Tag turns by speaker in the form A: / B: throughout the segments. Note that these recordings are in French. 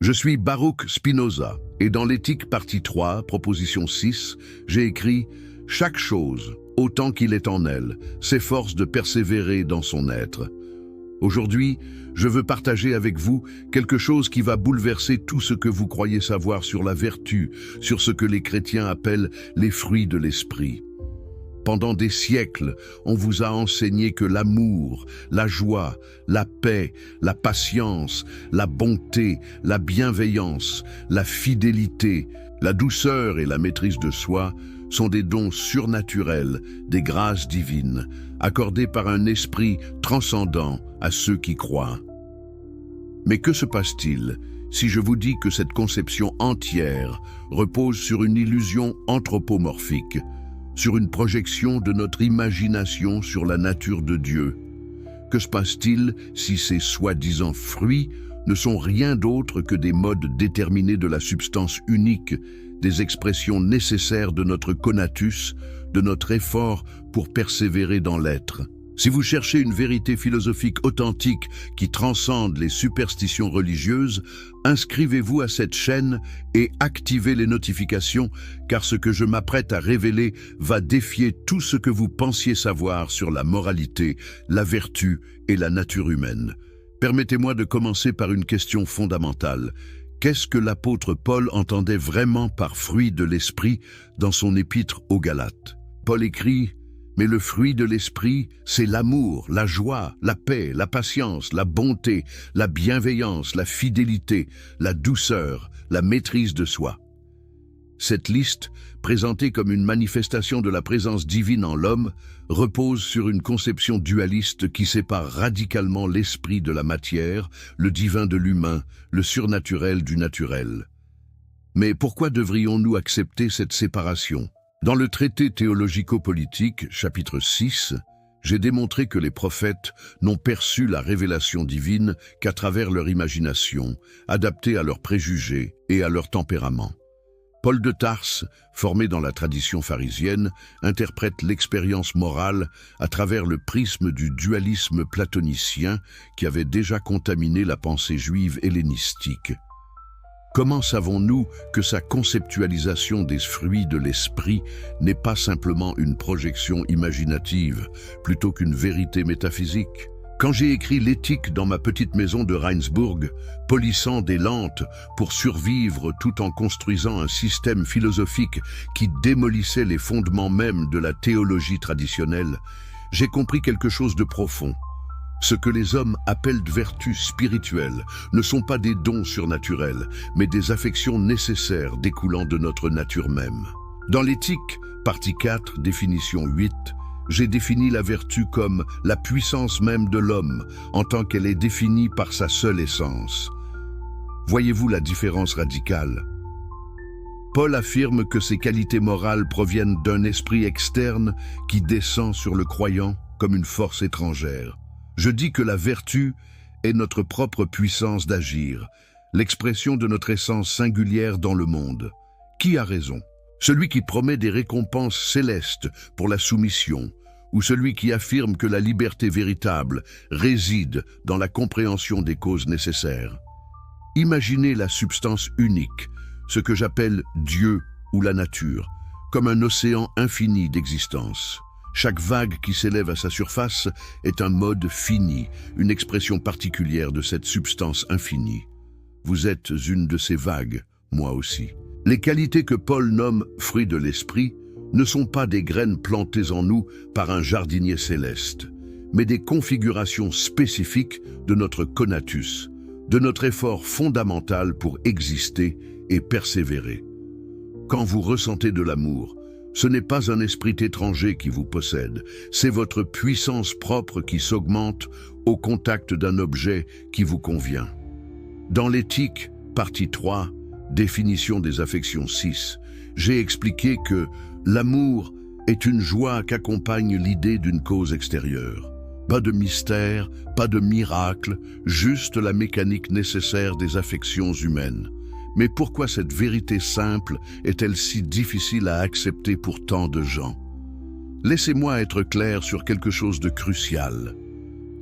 A: Je suis Baruch Spinoza, et dans l'Éthique partie 3, proposition 6, j'ai écrit « Chaque chose, autant qu'il est en elle, s'efforce de persévérer dans son être ». Aujourd'hui, je veux partager avec vous quelque chose qui va bouleverser tout ce que vous croyez savoir sur la vertu, sur ce que les chrétiens appellent les fruits de l'esprit. Pendant des siècles, on vous a enseigné que l'amour, la joie, la paix, la patience, la bonté, la bienveillance, la fidélité, la douceur et la maîtrise de soi sont des dons surnaturels, des grâces divines, accordées par un esprit transcendant à ceux qui croient. Mais que se passe-t-il si je vous dis que cette conception entière repose sur une illusion anthropomorphique, sur une projection de notre imagination sur la nature de Dieu? Que se passe-t-il si ces soi-disant fruits ne sont rien d'autre que des modes déterminés de la substance unique, des expressions nécessaires de notre conatus, de notre effort pour persévérer dans l'être? Si vous cherchez une vérité philosophique authentique qui transcende les superstitions religieuses, inscrivez-vous à cette chaîne et activez les notifications, car ce que je m'apprête à révéler va défier tout ce que vous pensiez savoir sur la moralité, la vertu et la nature humaine. Permettez-moi de commencer par une question fondamentale. Qu'est-ce que l'apôtre Paul entendait vraiment par fruit de l'esprit dans son épître aux Galates? Paul écrit: mais le fruit de l'esprit, c'est l'amour, la joie, la paix, la patience, la bonté, la bienveillance, la fidélité, la douceur, la maîtrise de soi. Cette liste, présentée comme une manifestation de la présence divine en l'homme, repose sur une conception dualiste qui sépare radicalement l'esprit de la matière, le divin de l'humain, le surnaturel du naturel. Mais pourquoi devrions-nous accepter cette séparation? Dans le traité théologico-politique, chapitre 6, j'ai démontré que les prophètes n'ont perçu la révélation divine qu'à travers leur imagination, adaptée à leurs préjugés et à leur tempérament. Paul de Tarse, formé dans la tradition pharisienne, interprète l'expérience morale à travers le prisme du dualisme platonicien qui avait déjà contaminé la pensée juive hellénistique. Comment savons-nous que sa conceptualisation des fruits de l'esprit n'est pas simplement une projection imaginative, plutôt qu'une vérité métaphysique? Quand j'ai écrit l'éthique dans ma petite maison de Reinsbourg, polissant des lentes pour survivre tout en construisant un système philosophique qui démolissait les fondements mêmes de la théologie traditionnelle, j'ai compris quelque chose de profond. Ce que les hommes appellent vertus spirituelles ne sont pas des dons surnaturels, mais des affections nécessaires découlant de notre nature même. Dans l'éthique, partie 4, définition 8, j'ai défini la vertu comme la puissance même de l'homme, en tant qu'elle est définie par sa seule essence. Voyez-vous la différence radicale? Paul affirme que ces qualités morales proviennent d'un esprit externe qui descend sur le croyant comme une force étrangère. Je dis que la vertu est notre propre puissance d'agir, l'expression de notre essence singulière dans le monde. Qui a raison? Celui qui promet des récompenses célestes pour la soumission, ou celui qui affirme que la liberté véritable réside dans la compréhension des causes nécessaires? Imaginez la substance unique, ce que j'appelle Dieu ou la nature, comme un océan infini d'existence. Chaque vague qui s'élève à sa surface est un mode fini, une expression particulière de cette substance infinie. Vous êtes une de ces vagues, moi aussi. Les qualités que Paul nomme « fruits de l'esprit » ne sont pas des graines plantées en nous par un jardinier céleste, mais des configurations spécifiques de notre conatus, de notre effort fondamental pour exister et persévérer. Quand vous ressentez de l'amour, ce n'est pas un esprit étranger qui vous possède, c'est votre puissance propre qui s'augmente au contact d'un objet qui vous convient. Dans l'éthique, partie 3, définition des affections 6, j'ai expliqué que l'amour est une joie qu'accompagne l'idée d'une cause extérieure. Pas de mystère, pas de miracle, juste la mécanique nécessaire des affections humaines. Mais pourquoi cette vérité simple est-elle si difficile à accepter pour tant de gens? Laissez-moi être clair sur quelque chose de crucial.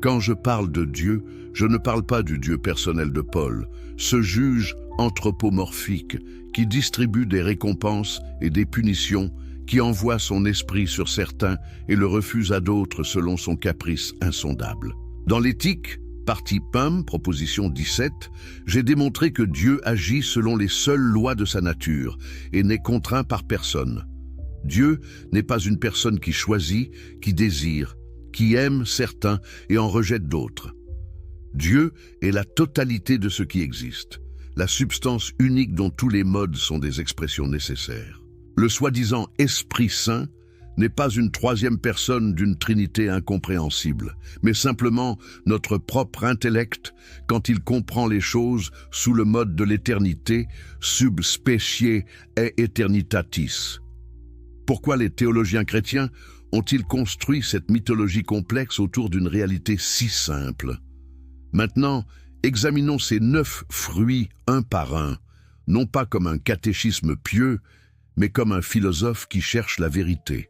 A: Quand je parle de Dieu, je ne parle pas du Dieu personnel de Paul, ce juge anthropomorphique qui distribue des récompenses et des punitions, qui envoie son esprit sur certains et le refuse à d'autres selon son caprice insondable. Dans l'éthique, partie Pum, proposition 17, j'ai démontré que Dieu agit selon les seules lois de sa nature et n'est contraint par personne. Dieu n'est pas une personne qui choisit, qui désire, qui aime certains et en rejette d'autres. Dieu est la totalité de ce qui existe, la substance unique dont tous les modes sont des expressions nécessaires. Le soi-disant Esprit Saint n'est pas une troisième personne d'une trinité incompréhensible, mais simplement notre propre intellect quand il comprend les choses sous le mode de l'éternité, sub specie et eternitatis. Pourquoi les théologiens chrétiens ont-ils construit cette mythologie complexe autour d'une réalité si simple? Maintenant, examinons ces 9 fruits un par un, non pas comme un catéchisme pieux, mais comme un philosophe qui cherche la vérité.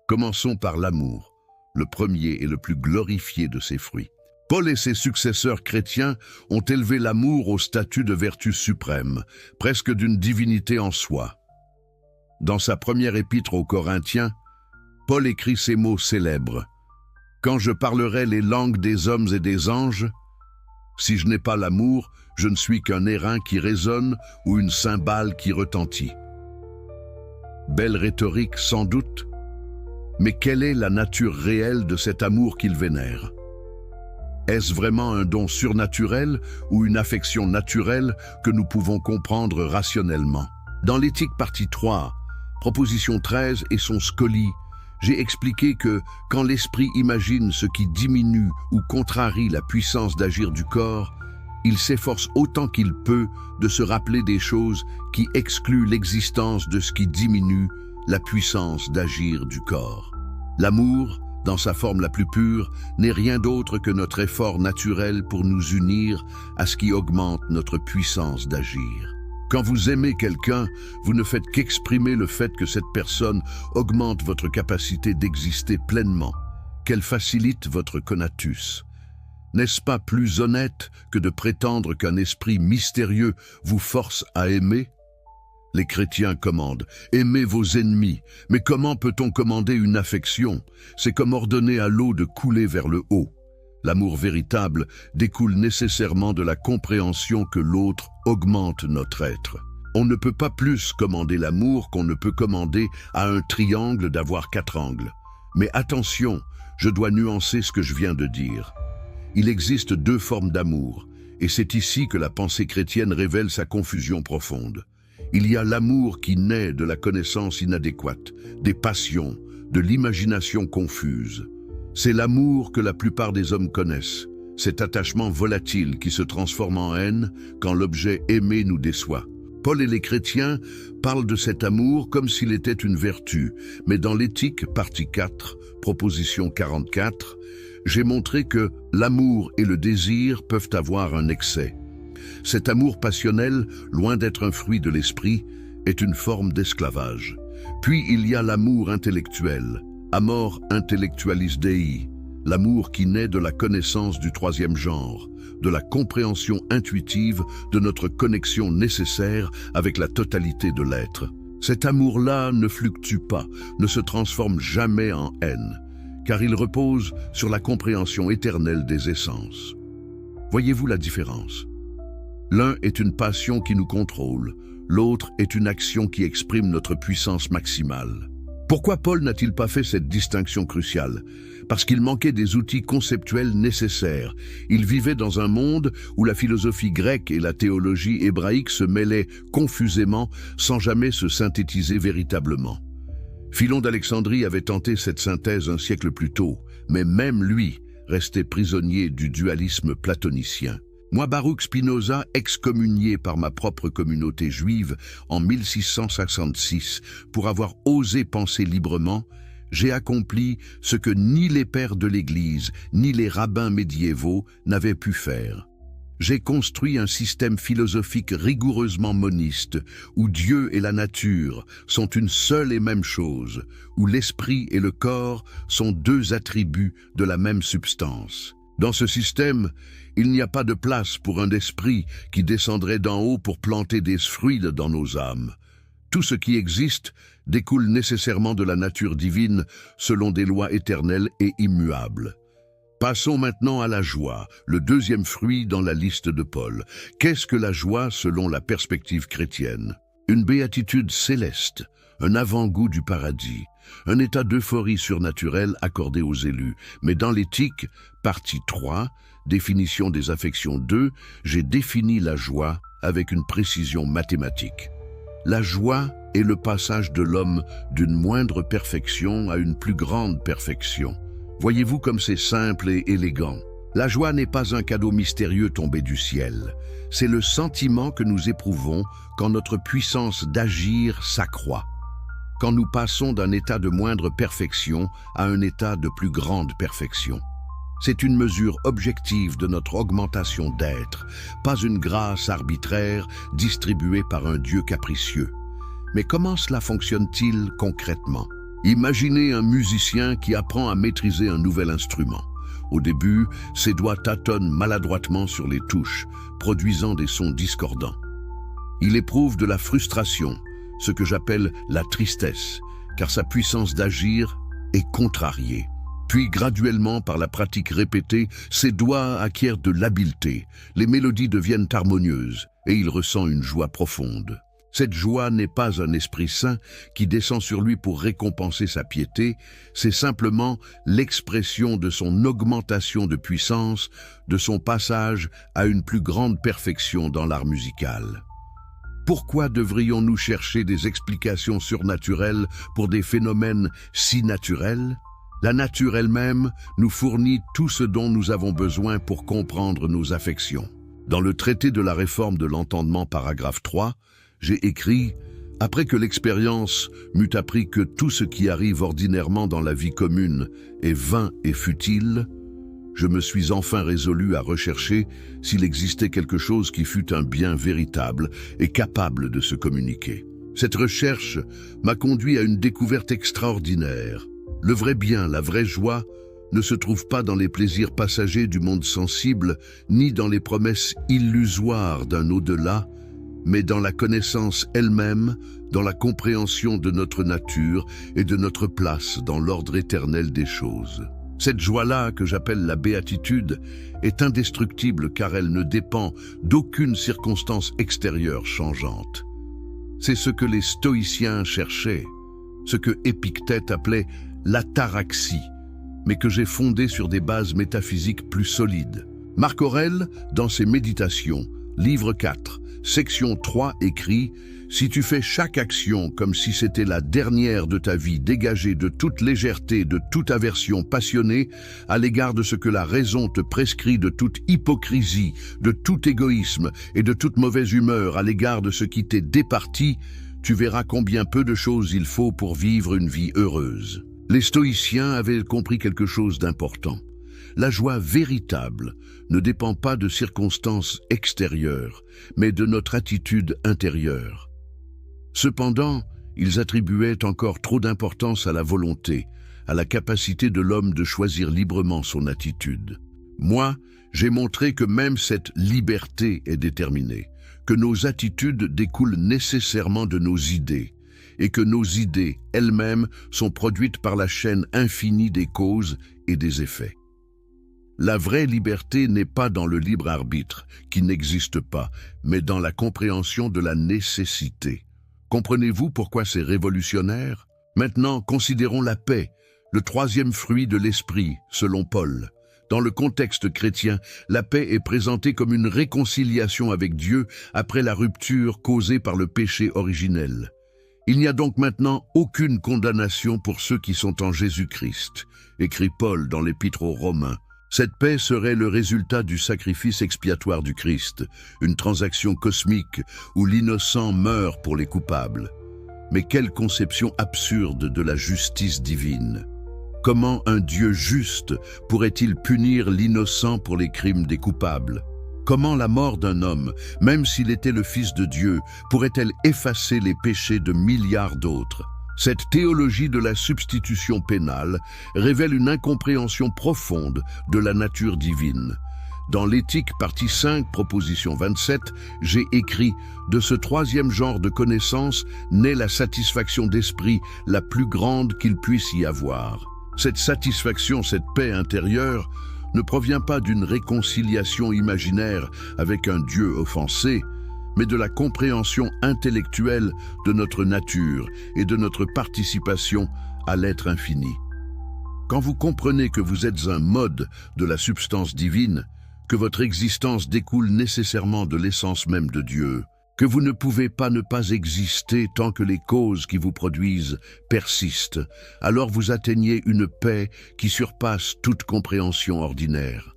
A: Commençons par l'amour, le premier et le plus glorifié de ces fruits. Paul et ses successeurs chrétiens ont élevé l'amour au statut de vertu suprême, presque d'une divinité en soi. Dans sa première épître aux Corinthiens, Paul écrit ces mots célèbres. « Quand je parlerai les langues des hommes et des anges, si je n'ai pas l'amour, je ne suis qu'un airain qui résonne ou une cymbale qui retentit. » Belle rhétorique sans doute, mais quelle est la nature réelle de cet amour qu'il vénère? Est-ce vraiment un don surnaturel ou une affection naturelle que nous pouvons comprendre rationnellement? Dans l'éthique partie 3, proposition 13 et son scolie, j'ai expliqué que quand l'esprit imagine ce qui diminue ou contrarie la puissance d'agir du corps, il s'efforce autant qu'il peut de se rappeler des choses qui excluent l'existence de ce qui diminue la puissance d'agir du corps. L'amour, dans sa forme la plus pure, n'est rien d'autre que notre effort naturel pour nous unir à ce qui augmente notre puissance d'agir. Quand vous aimez quelqu'un, vous ne faites qu'exprimer le fait que cette personne augmente votre capacité d'exister pleinement, qu'elle facilite votre conatus. N'est-ce pas plus honnête que de prétendre qu'un esprit mystérieux vous force à aimer? Les chrétiens commandent « Aimez vos ennemis ». Mais comment peut-on commander une affection? C'est comme ordonner à l'eau de couler vers le haut. L'amour véritable découle nécessairement de la compréhension que l'autre augmente notre être. On ne peut pas plus commander l'amour qu'on ne peut commander à un triangle d'avoir 4 angles. Mais attention, je dois nuancer ce que je viens de dire. Il existe 2 formes d'amour, et c'est ici que la pensée chrétienne révèle sa confusion profonde. Il y a l'amour qui naît de la connaissance inadéquate, des passions, de l'imagination confuse. C'est l'amour que la plupart des hommes connaissent, cet attachement volatile qui se transforme en haine quand l'objet aimé nous déçoit. Paul et les chrétiens parlent de cet amour comme s'il était une vertu, mais dans l'éthique, partie 4, proposition 44, j'ai montré que l'amour et le désir peuvent avoir un excès. Cet amour passionnel, loin d'être un fruit de l'esprit, est une forme d'esclavage. Puis il y a l'amour intellectuel, amor intellectualis Dei, l'amour qui naît de la connaissance du 3e genre, de la compréhension intuitive de notre connexion nécessaire avec la totalité de l'être. Cet amour-là ne fluctue pas, ne se transforme jamais en haine, car il repose sur la compréhension éternelle des essences. Voyez-vous la différence? L'un est une passion qui nous contrôle, l'autre est une action qui exprime notre puissance maximale. Pourquoi Paul n'a-t-il pas fait cette distinction cruciale? Parce qu'il manquait des outils conceptuels nécessaires. Il vivait dans un monde où la philosophie grecque et la théologie hébraïque se mêlaient confusément sans jamais se synthétiser véritablement. Philon d'Alexandrie avait tenté cette synthèse un siècle plus tôt, mais même lui restait prisonnier du dualisme platonicien. Moi, Baruch Spinoza, excommunié par ma propre communauté juive en 1666 pour avoir osé penser librement, j'ai accompli ce que ni les pères de l'Église, ni les rabbins médiévaux n'avaient pu faire. J'ai construit un système philosophique rigoureusement moniste, où Dieu et la nature sont une seule et même chose, où l'esprit et le corps sont 2 attributs de la même substance. Dans ce système, il n'y a pas de place pour un esprit qui descendrait d'en haut pour planter des fruits dans nos âmes. Tout ce qui existe découle nécessairement de la nature divine selon des lois éternelles et immuables. Passons maintenant à la joie, le deuxième fruit dans la liste de Paul. Qu'est-ce que la joie selon la perspective chrétienne? Une béatitude céleste, un avant-goût du paradis, un état d'euphorie surnaturelle accordé aux élus. Mais dans l'éthique, partie 3, définition des affections 2, j'ai défini la joie avec une précision mathématique. La joie est le passage de l'homme d'une moindre perfection à une plus grande perfection. Voyez-vous comme c'est simple et élégant. La joie n'est pas un cadeau mystérieux tombé du ciel. C'est le sentiment que nous éprouvons quand notre puissance d'agir s'accroît, quand nous passons d'un état de moindre perfection à un état de plus grande perfection. C'est une mesure objective de notre augmentation d'être, pas une grâce arbitraire distribuée par un Dieu capricieux. Mais comment cela fonctionne-t-il concrètement? Imaginez un musicien qui apprend à maîtriser un nouvel instrument. Au début, ses doigts tâtonnent maladroitement sur les touches, produisant des sons discordants. Il éprouve de la frustration, ce que j'appelle la tristesse, car sa puissance d'agir est contrariée. Puis graduellement, par la pratique répétée, ses doigts acquièrent de l'habileté, les mélodies deviennent harmonieuses et il ressent une joie profonde. Cette joie n'est pas un esprit saint qui descend sur lui pour récompenser sa piété, c'est simplement l'expression de son augmentation de puissance, de son passage à une plus grande perfection dans l'art musical. Pourquoi devrions-nous chercher des explications surnaturelles pour des phénomènes si naturels? La nature elle-même nous fournit tout ce dont nous avons besoin pour comprendre nos affections. Dans le traité de la réforme de l'entendement, paragraphe 3, j'ai écrit « Après que l'expérience m'eut appris que tout ce qui arrive ordinairement dans la vie commune est vain et futile, je me suis enfin résolu à rechercher s'il existait quelque chose qui fût un bien véritable et capable de se communiquer. Cette recherche m'a conduit à une découverte extraordinaire. Le vrai bien, la vraie joie, ne se trouve pas dans les plaisirs passagers du monde sensible, ni dans les promesses illusoires d'un au-delà, mais dans la connaissance elle-même, dans la compréhension de notre nature et de notre place dans l'ordre éternel des choses. Cette joie-là, que j'appelle la béatitude, est indestructible car elle ne dépend d'aucune circonstance extérieure changeante. C'est ce que les stoïciens cherchaient, ce que Épictète appelait l'ataraxie, mais que j'ai fondé sur des bases métaphysiques plus solides. Marc Aurèle, dans ses Méditations, livre 4, section 3, écrit « Si tu fais chaque action comme si c'était la dernière de ta vie, dégagée de toute légèreté, de toute aversion passionnée, à l'égard de ce que la raison te prescrit, de toute hypocrisie, de tout égoïsme et de toute mauvaise humeur à l'égard de ce qui t'est départi, tu verras combien peu de choses il faut pour vivre une vie heureuse. » Les stoïciens avaient compris quelque chose d'important. La joie véritable ne dépend pas de circonstances extérieures, mais de notre attitude intérieure. Cependant, ils attribuaient encore trop d'importance à la volonté, à la capacité de l'homme de choisir librement son attitude. Moi, j'ai montré que même cette liberté est déterminée, que nos attitudes découlent nécessairement de nos idées, et que nos idées elles-mêmes sont produites par la chaîne infinie des causes et des effets. La vraie liberté n'est pas dans le libre arbitre, qui n'existe pas, mais dans la compréhension de la nécessité. Comprenez-vous pourquoi c'est révolutionnaire? Maintenant, considérons la paix, le troisième fruit de l'esprit, selon Paul. Dans le contexte chrétien, la paix est présentée comme une réconciliation avec Dieu après la rupture causée par le péché originel. Il n'y a donc maintenant aucune condamnation pour ceux qui sont en Jésus-Christ, écrit Paul dans l'Épître aux Romains. Cette paix serait le résultat du sacrifice expiatoire du Christ, une transaction cosmique où l'innocent meurt pour les coupables. Mais quelle conception absurde de la justice divine! Comment un Dieu juste pourrait-il punir l'innocent pour les crimes des coupables? Comment la mort d'un homme, même s'il était le Fils de Dieu, pourrait-elle effacer les péchés de milliards d'autres? Cette théologie de la substitution pénale révèle une incompréhension profonde de la nature divine. Dans l'Éthique, partie 5, proposition 27, j'ai écrit « De ce troisième genre de connaissance naît la satisfaction d'esprit la plus grande qu'il puisse y avoir. » Cette satisfaction, cette paix intérieure, ne provient pas d'une réconciliation imaginaire avec un Dieu offensé, mais de la compréhension intellectuelle de notre nature et de notre participation à l'être infini. Quand vous comprenez que vous êtes un mode de la substance divine, que votre existence découle nécessairement de l'essence même de Dieu, que vous ne pouvez pas ne pas exister tant que les causes qui vous produisent persistent, alors vous atteignez une paix qui surpasse toute compréhension ordinaire.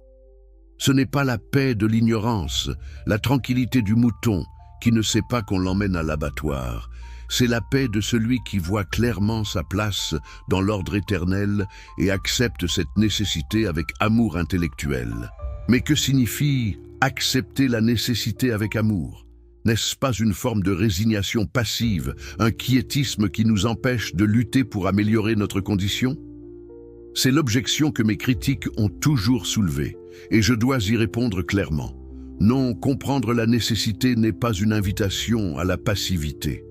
A: Ce n'est pas la paix de l'ignorance, la tranquillité du mouton qui ne sait pas qu'on l'emmène à l'abattoir. C'est la paix de celui qui voit clairement sa place dans l'ordre éternel et accepte cette nécessité avec amour intellectuel. Mais que signifie accepter la nécessité avec amour? N'est-ce pas une forme de résignation passive, un quiétisme qui nous empêche de lutter pour améliorer notre condition? C'est l'objection que mes critiques ont toujours soulevée, et je dois y répondre clairement. Non, comprendre la nécessité n'est pas une invitation à la passivité.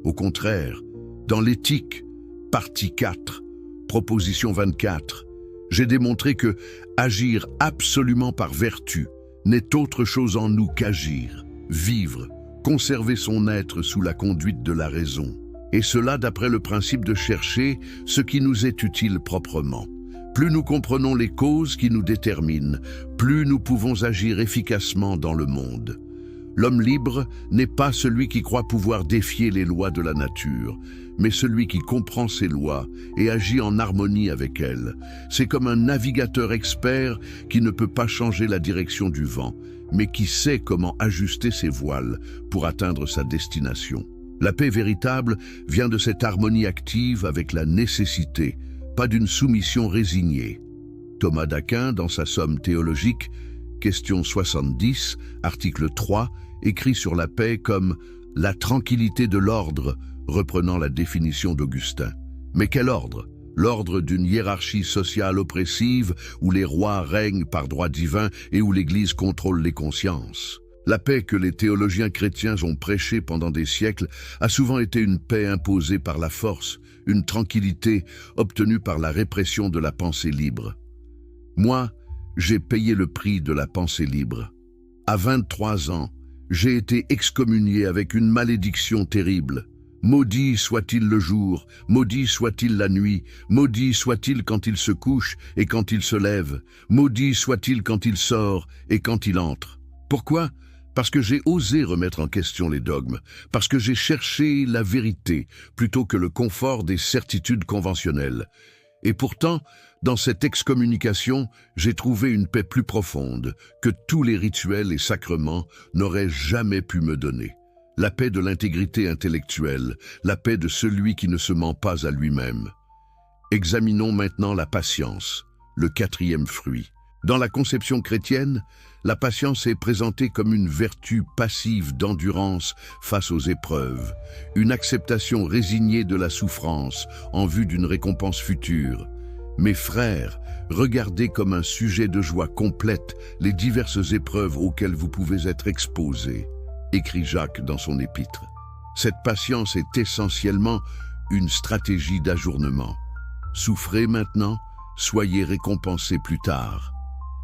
A: Au contraire, dans l'Éthique, partie 4, proposition 24, j'ai démontré que agir absolument par vertu n'est autre chose en nous qu'agir, vivre, conserver son être sous la conduite de la raison. Et cela d'après le principe de chercher ce qui nous est utile proprement. Plus nous comprenons les causes qui nous déterminent, plus nous pouvons agir efficacement dans le monde. L'homme libre n'est pas celui qui croit pouvoir défier les lois de la nature, mais celui qui comprend ces lois et agit en harmonie avec elles. C'est comme un navigateur expert qui ne peut pas changer la direction du vent, mais qui sait comment ajuster ses voiles pour atteindre sa destination. La paix véritable vient de cette harmonie active avec la nécessité, pas d'une soumission résignée. Thomas d'Aquin, dans sa Somme théologique, question 70, article 3, écrit sur la paix comme « la tranquillité de l'ordre », reprenant la définition d'Augustin. Mais quel ordre? L'ordre d'une hiérarchie sociale oppressive où les rois règnent par droit divin et où l'Église contrôle les consciences. La paix que les théologiens chrétiens ont prêchée pendant des siècles a souvent été une paix imposée par la force, une tranquillité obtenue par la répression de la pensée libre. Moi, j'ai payé le prix de la pensée libre. À 23 ans, j'ai été excommunié avec une malédiction terrible. Maudit soit-il le jour, maudit soit-il la nuit, maudit soit-il quand il se couche et quand il se lève, maudit soit-il quand il sort et quand il entre. Pourquoi? Parce que j'ai osé remettre en question les dogmes, parce que j'ai cherché la vérité plutôt que le confort des certitudes conventionnelles. Et pourtant, dans cette excommunication, j'ai trouvé une paix plus profonde que tous les rituels et sacrements n'auraient jamais pu me donner. La paix de l'intégrité intellectuelle, la paix de celui qui ne se ment pas à lui-même. Examinons maintenant la patience, le quatrième fruit. Dans la conception chrétienne, la patience est présentée comme une vertu passive d'endurance face aux épreuves, une acceptation résignée de la souffrance en vue d'une récompense future. Mes frères, regardez comme un sujet de joie complète les diverses épreuves auxquelles vous pouvez être exposés, écrit Jacques dans son épître. Cette patience est essentiellement une stratégie d'ajournement. Souffrez maintenant, soyez récompensés plus tard.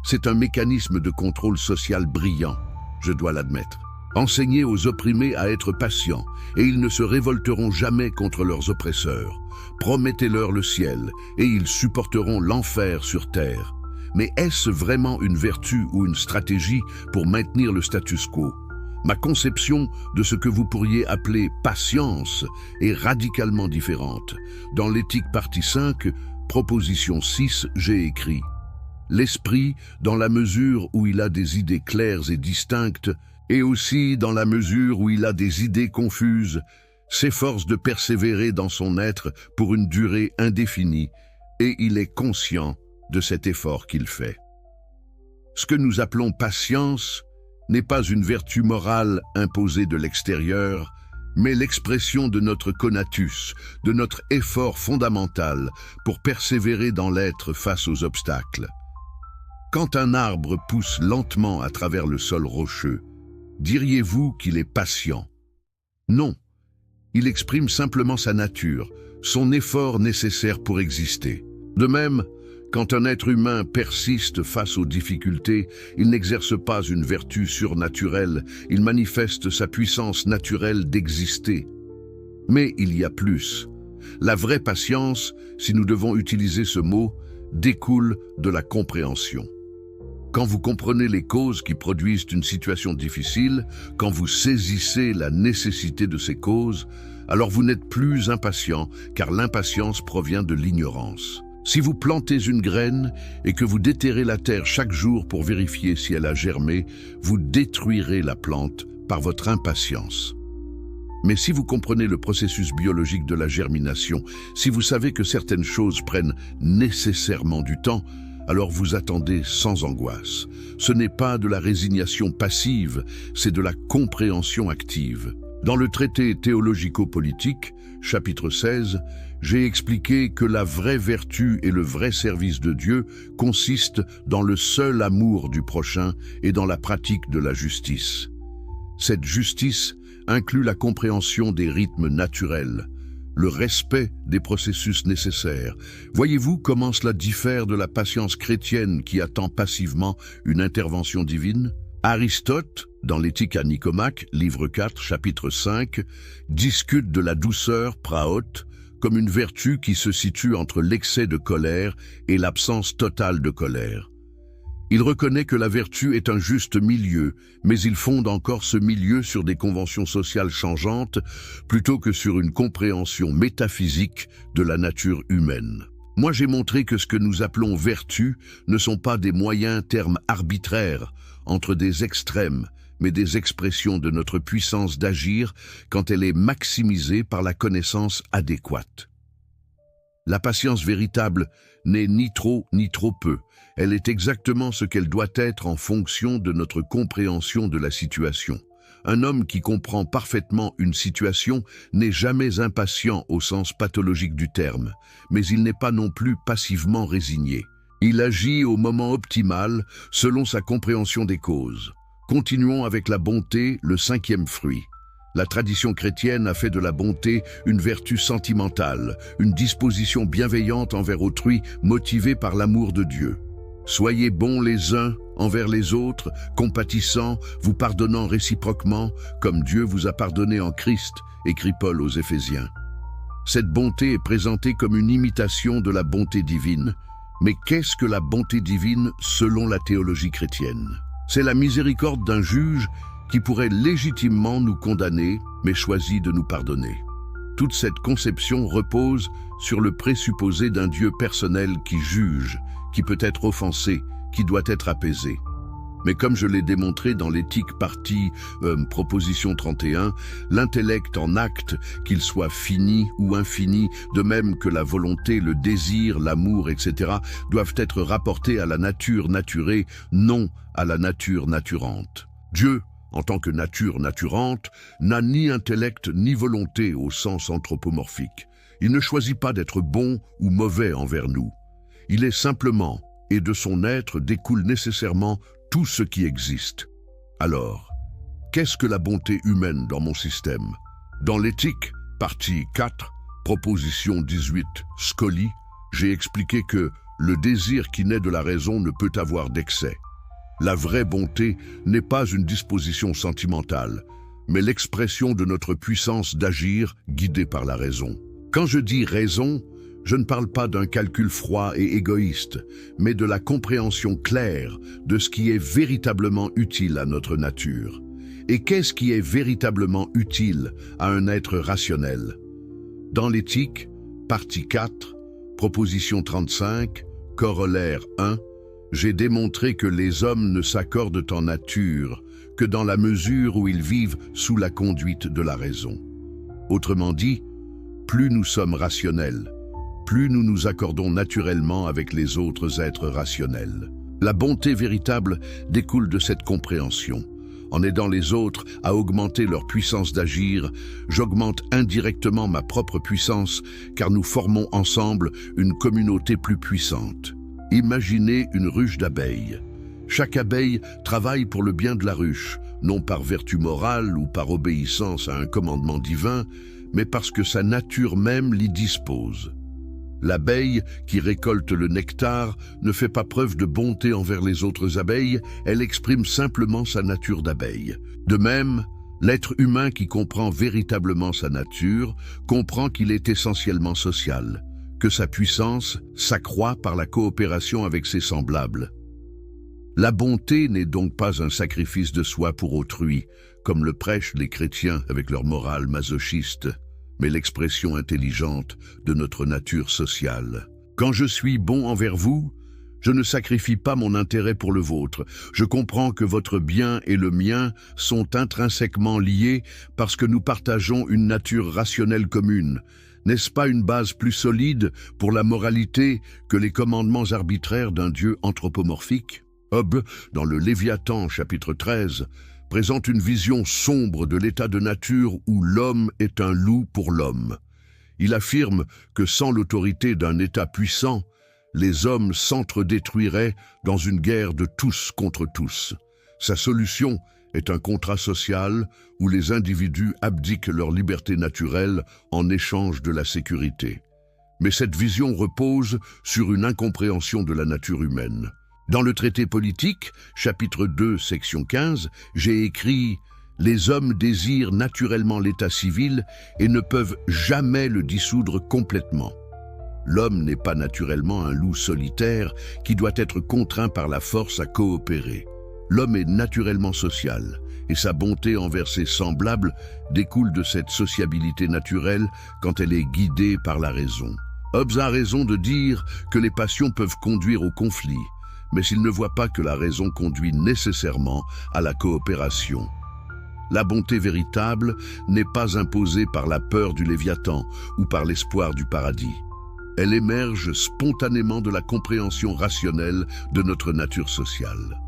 A: C'est un mécanisme de contrôle social brillant, je dois l'admettre. Enseignez aux opprimés à être patients, et ils ne se révolteront jamais contre leurs oppresseurs. Promettez-leur le ciel, et ils supporteront l'enfer sur terre. Mais est-ce vraiment une vertu ou une stratégie pour maintenir le status quo? Ma conception de ce que vous pourriez appeler patience est radicalement différente. Dans l'Éthique partie 5, proposition 6, j'ai écrit « L'esprit, dans la mesure où il a des idées claires et distinctes, et aussi dans la mesure où il a des idées confuses, s'efforce de persévérer dans son être pour une durée indéfinie, et il est conscient de cet effort qu'il fait. » Ce que nous appelons patience n'est pas une vertu morale imposée de l'extérieur, mais l'expression de notre conatus, de notre effort fondamental pour persévérer dans l'être face aux obstacles. Quand un arbre pousse lentement à travers le sol rocheux, diriez-vous qu'il est patient? Non, il exprime simplement sa nature, son effort nécessaire pour exister. De même, quand un être humain persiste face aux difficultés, il n'exerce pas une vertu surnaturelle, il manifeste sa puissance naturelle d'exister. Mais il y a plus. La vraie patience, si nous devons utiliser ce mot, découle de la compréhension. Quand vous comprenez les causes qui produisent une situation difficile, quand vous saisissez la nécessité de ces causes, alors vous n'êtes plus impatient, car l'impatience provient de l'ignorance. Si vous plantez une graine et que vous déterrez la terre chaque jour pour vérifier si elle a germé, vous détruirez la plante par votre impatience. Mais si vous comprenez le processus biologique de la germination, si vous savez que certaines choses prennent nécessairement du temps, alors vous attendez sans angoisse. Ce n'est pas de la résignation passive, c'est de la compréhension active. Dans le traité théologico-politique, chapitre 16, j'ai expliqué que la vraie vertu et le vrai service de Dieu consistent dans le seul amour du prochain et dans la pratique de la justice. Cette justice inclut la compréhension des rythmes naturels, le respect des processus nécessaires. Voyez-vous comment cela diffère de la patience chrétienne qui attend passivement une intervention divine? Aristote, dans l'Éthique à Nicomaque, livre 4, chapitre 5, discute de la douceur, praot, comme une vertu qui se situe entre l'excès de colère et l'absence totale de colère. Il reconnaît que la vertu est un juste milieu, mais il fonde encore ce milieu sur des conventions sociales changeantes plutôt que sur une compréhension métaphysique de la nature humaine. Moi, j'ai montré que ce que nous appelons vertu ne sont pas des moyens termes arbitraires entre des extrêmes, mais des expressions de notre puissance d'agir quand elle est maximisée par la connaissance adéquate. La patience véritable n'est ni trop peu. Elle est exactement ce qu'elle doit être en fonction de notre compréhension de la situation. Un homme qui comprend parfaitement une situation n'est jamais impatient au sens pathologique du terme, mais il n'est pas non plus passivement résigné. Il agit au moment optimal selon sa compréhension des causes. Continuons avec la bonté, le 5e fruit. La tradition chrétienne a fait de la bonté une vertu sentimentale, une disposition bienveillante envers autrui motivée par l'amour de Dieu. Soyez bons les uns envers les autres, compatissants, vous pardonnant réciproquement, comme Dieu vous a pardonné en Christ, écrit Paul aux Éphésiens. Cette bonté est présentée comme une imitation de la bonté divine. Mais qu'est-ce que la bonté divine selon la théologie chrétienne? C'est la miséricorde d'un juge qui pourrait légitimement nous condamner, mais choisit de nous pardonner. Toute cette conception repose sur le présupposé d'un Dieu personnel qui juge, qui peut être offensé, qui doit être apaisé. Mais comme je l'ai démontré dans l'éthique partie proposition 31, l'intellect en acte, qu'il soit fini ou infini, de même que la volonté, le désir, l'amour, etc., doivent être rapportés à la nature naturée, non à la nature naturante. Dieu, en tant que nature naturante, n'a ni intellect ni volonté au sens anthropomorphique. Il ne choisit pas d'être bon ou mauvais envers nous. Il est simplement, et de son être découle nécessairement tout ce qui existe. Alors, qu'est-ce que la bonté humaine dans mon système? Dans l'éthique, partie 4, proposition 18, Scoli, j'ai expliqué que le désir qui naît de la raison ne peut avoir d'excès. La vraie bonté n'est pas une disposition sentimentale, mais l'expression de notre puissance d'agir guidée par la raison. Quand je dis raison, je ne parle pas d'un calcul froid et égoïste, mais de la compréhension claire de ce qui est véritablement utile à notre nature. Et qu'est-ce qui est véritablement utile à un être rationnel? Dans l'éthique, partie 4, proposition 35, corollaire 1, j'ai démontré que les hommes ne s'accordent en nature que dans la mesure où ils vivent sous la conduite de la raison. Autrement dit, plus nous sommes rationnels, plus nous nous accordons naturellement avec les autres êtres rationnels. La bonté véritable découle de cette compréhension. En aidant les autres à augmenter leur puissance d'agir, j'augmente indirectement ma propre puissance car nous formons ensemble une communauté plus puissante. Imaginez une ruche d'abeilles. Chaque abeille travaille pour le bien de la ruche, non par vertu morale ou par obéissance à un commandement divin, mais parce que sa nature même l'y dispose. L'abeille qui récolte le nectar ne fait pas preuve de bonté envers les autres abeilles, elle exprime simplement sa nature d'abeille. De même, l'être humain qui comprend véritablement sa nature comprend qu'il est essentiellement social, que sa puissance s'accroît par la coopération avec ses semblables. La bonté n'est donc pas un sacrifice de soi pour autrui, comme le prêchent les chrétiens avec leur morale masochiste, mais l'expression intelligente de notre nature sociale. Quand je suis bon envers vous, je ne sacrifie pas mon intérêt pour le vôtre. Je comprends que votre bien et le mien sont intrinsèquement liés parce que nous partageons une nature rationnelle commune. N'est-ce pas une base plus solide pour la moralité que les commandements arbitraires d'un Dieu anthropomorphique ? Hobbes, dans le Léviathan, chapitre 13, présente une vision sombre de l'état de nature où l'homme est un loup pour l'homme. Il affirme que sans l'autorité d'un État puissant, les hommes s'entre-détruiraient dans une guerre de tous contre tous. Sa solution est un contrat social où les individus abdiquent leur liberté naturelle en échange de la sécurité. Mais cette vision repose sur une incompréhension de la nature humaine. Dans le traité politique, chapitre 2, section 15, j'ai écrit « Les hommes désirent naturellement l'état civil et ne peuvent jamais le dissoudre complètement. L'homme n'est pas naturellement un loup solitaire qui doit être contraint par la force à coopérer. L'homme est naturellement social et sa bonté envers ses semblables découle de cette sociabilité naturelle quand elle est guidée par la raison. Hobbes a raison de dire que les passions peuvent conduire au conflit, mais il ne voit pas que la raison conduit nécessairement à la coopération. La bonté véritable n'est pas imposée par la peur du Léviathan ou par l'espoir du paradis. Elle émerge spontanément de la compréhension rationnelle de notre nature sociale.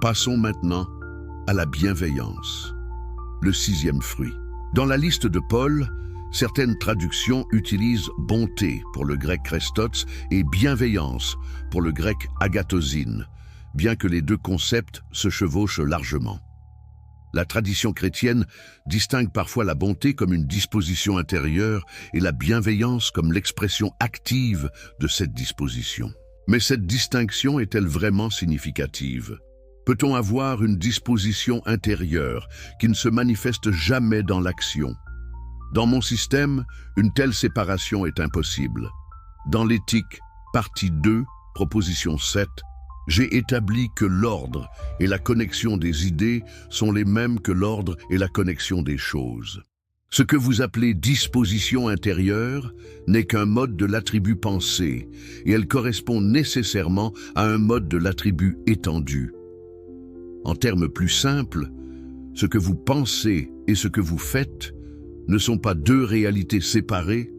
A: Passons maintenant à la bienveillance, le 6e fruit. Dans la liste de Paul, certaines traductions utilisent bonté pour le grec chrestos et bienveillance pour le grec agathosine, bien que les deux concepts se chevauchent largement. La tradition chrétienne distingue parfois la bonté comme une disposition intérieure et la bienveillance comme l'expression active de cette disposition. Mais cette distinction est-elle vraiment significative ? Peut-on avoir une disposition intérieure qui ne se manifeste jamais dans l'action ? Dans mon système, une telle séparation est impossible. Dans l'éthique, partie 2, proposition 7, j'ai établi que l'ordre et la connexion des idées sont les mêmes que l'ordre et la connexion des choses. Ce que vous appelez disposition intérieure n'est qu'un mode de l'attribut pensé, et elle correspond nécessairement à un mode de l'attribut étendu. En termes plus simples, ce que vous pensez et ce que vous faites ne sont pas deux réalités séparées,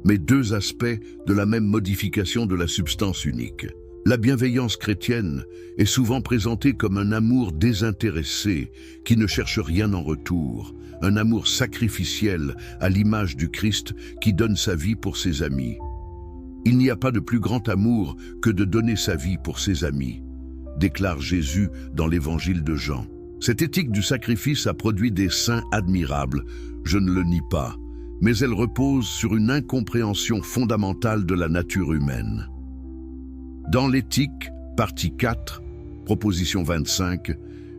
A: mais deux aspects de la même modification de la substance unique. La bienveillance chrétienne est souvent présentée comme un amour désintéressé qui ne cherche rien en retour, un amour sacrificiel à l'image du Christ qui donne sa vie pour ses amis. Il n'y a pas de plus grand amour que de donner sa vie pour ses amis, déclare Jésus dans l'évangile de Jean. Cette éthique du sacrifice a produit des saints admirables, je ne le nie pas, mais elle repose sur une incompréhension fondamentale de la nature humaine. Dans l'éthique, partie 4, proposition 25,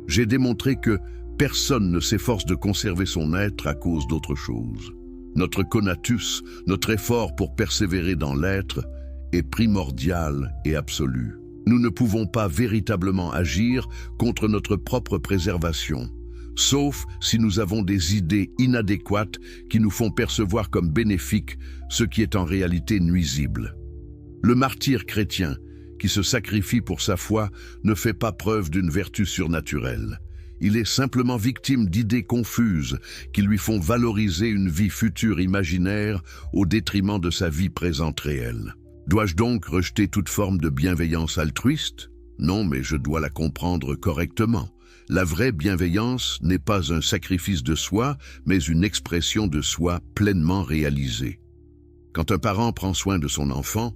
A: j'ai démontré que personne ne s'efforce de conserver son être à cause d'autre chose. Notre conatus, notre effort pour persévérer dans l'être, est primordial et absolu. Nous ne pouvons pas véritablement agir contre notre propre préservation, sauf si nous avons des idées inadéquates qui nous font percevoir comme bénéfiques ce qui est en réalité nuisible. Le martyr chrétien qui se sacrifie pour sa foi ne fait pas preuve d'une vertu surnaturelle. Il est simplement victime d'idées confuses qui lui font valoriser une vie future imaginaire au détriment de sa vie présente réelle. Dois-je donc rejeter toute forme de bienveillance altruiste ? Non, mais je dois la comprendre correctement. La vraie bienveillance n'est pas un sacrifice de soi, mais une expression de soi pleinement réalisée. Quand un parent prend soin de son enfant,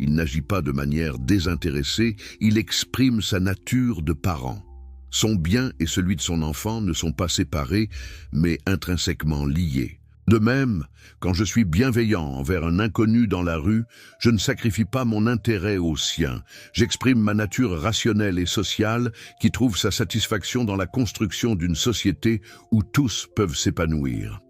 A: il n'agit pas de manière désintéressée, il exprime sa nature de parent. Son bien et celui de son enfant ne sont pas séparés, mais intrinsèquement liés. De même, quand je suis bienveillant envers un inconnu dans la rue, je ne sacrifie pas mon intérêt au sien. J'exprime ma nature rationnelle et sociale qui trouve sa satisfaction dans la construction d'une société où tous peuvent s'épanouir.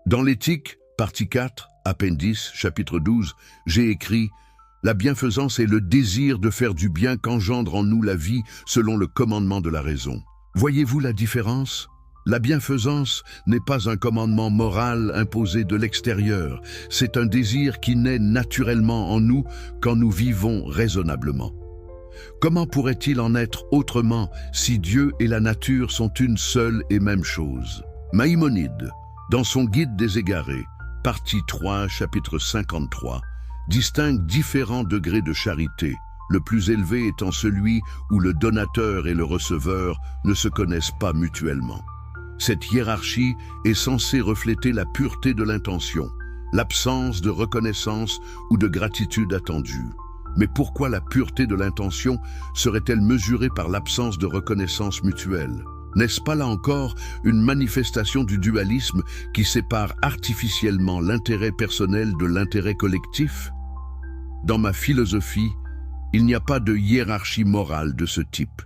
A: Dans l'éthique, partie 4, appendice, chapitre 12, j'ai écrit « La bienfaisance est le désir de faire du bien qu'engendre en nous la vie selon le commandement de la raison. » Voyez-vous la différence ? La bienfaisance n'est pas un commandement moral imposé de l'extérieur, c'est un désir qui naît naturellement en nous quand nous vivons raisonnablement. Comment pourrait-il en être autrement si Dieu et la nature sont une seule et même chose ? Maïmonide, dans son Guide des égarés, partie 3, chapitre 53, distingue différents degrés de charité, le plus élevé étant celui où le donateur et le receveur ne se connaissent pas mutuellement. Cette hiérarchie est censée refléter la pureté de l'intention, l'absence de reconnaissance ou de gratitude attendue. Mais pourquoi la pureté de l'intention serait-elle mesurée par l'absence de reconnaissance mutuelle ? N'est-ce pas là encore une manifestation du dualisme qui sépare artificiellement l'intérêt personnel de l'intérêt collectif ? Dans ma philosophie, il n'y a pas de hiérarchie morale de ce type.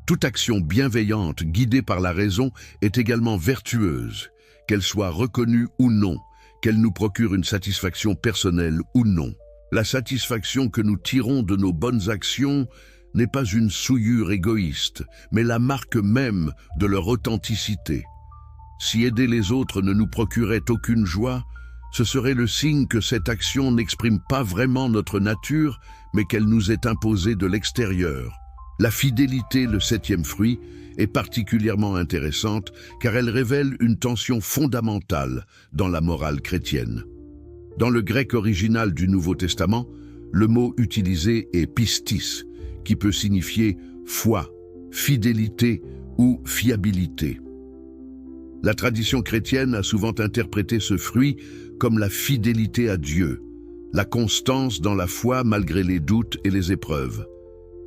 A: Toute action bienveillante guidée par la raison est également vertueuse, qu'elle soit reconnue ou non, qu'elle nous procure une satisfaction personnelle ou non. La satisfaction que nous tirons de nos bonnes actions n'est pas une souillure égoïste, mais la marque même de leur authenticité. Si aider les autres ne nous procurait aucune joie, ce serait le signe que cette action n'exprime pas vraiment notre nature, mais qu'elle nous est imposée de l'extérieur. La fidélité, le 7e fruit, est particulièrement intéressante car elle révèle une tension fondamentale dans la morale chrétienne. Dans le grec original du Nouveau Testament, le mot utilisé est pistis, qui peut signifier foi, fidélité ou fiabilité. La tradition chrétienne a souvent interprété ce fruit comme la fidélité à Dieu, la constance dans la foi malgré les doutes et les épreuves.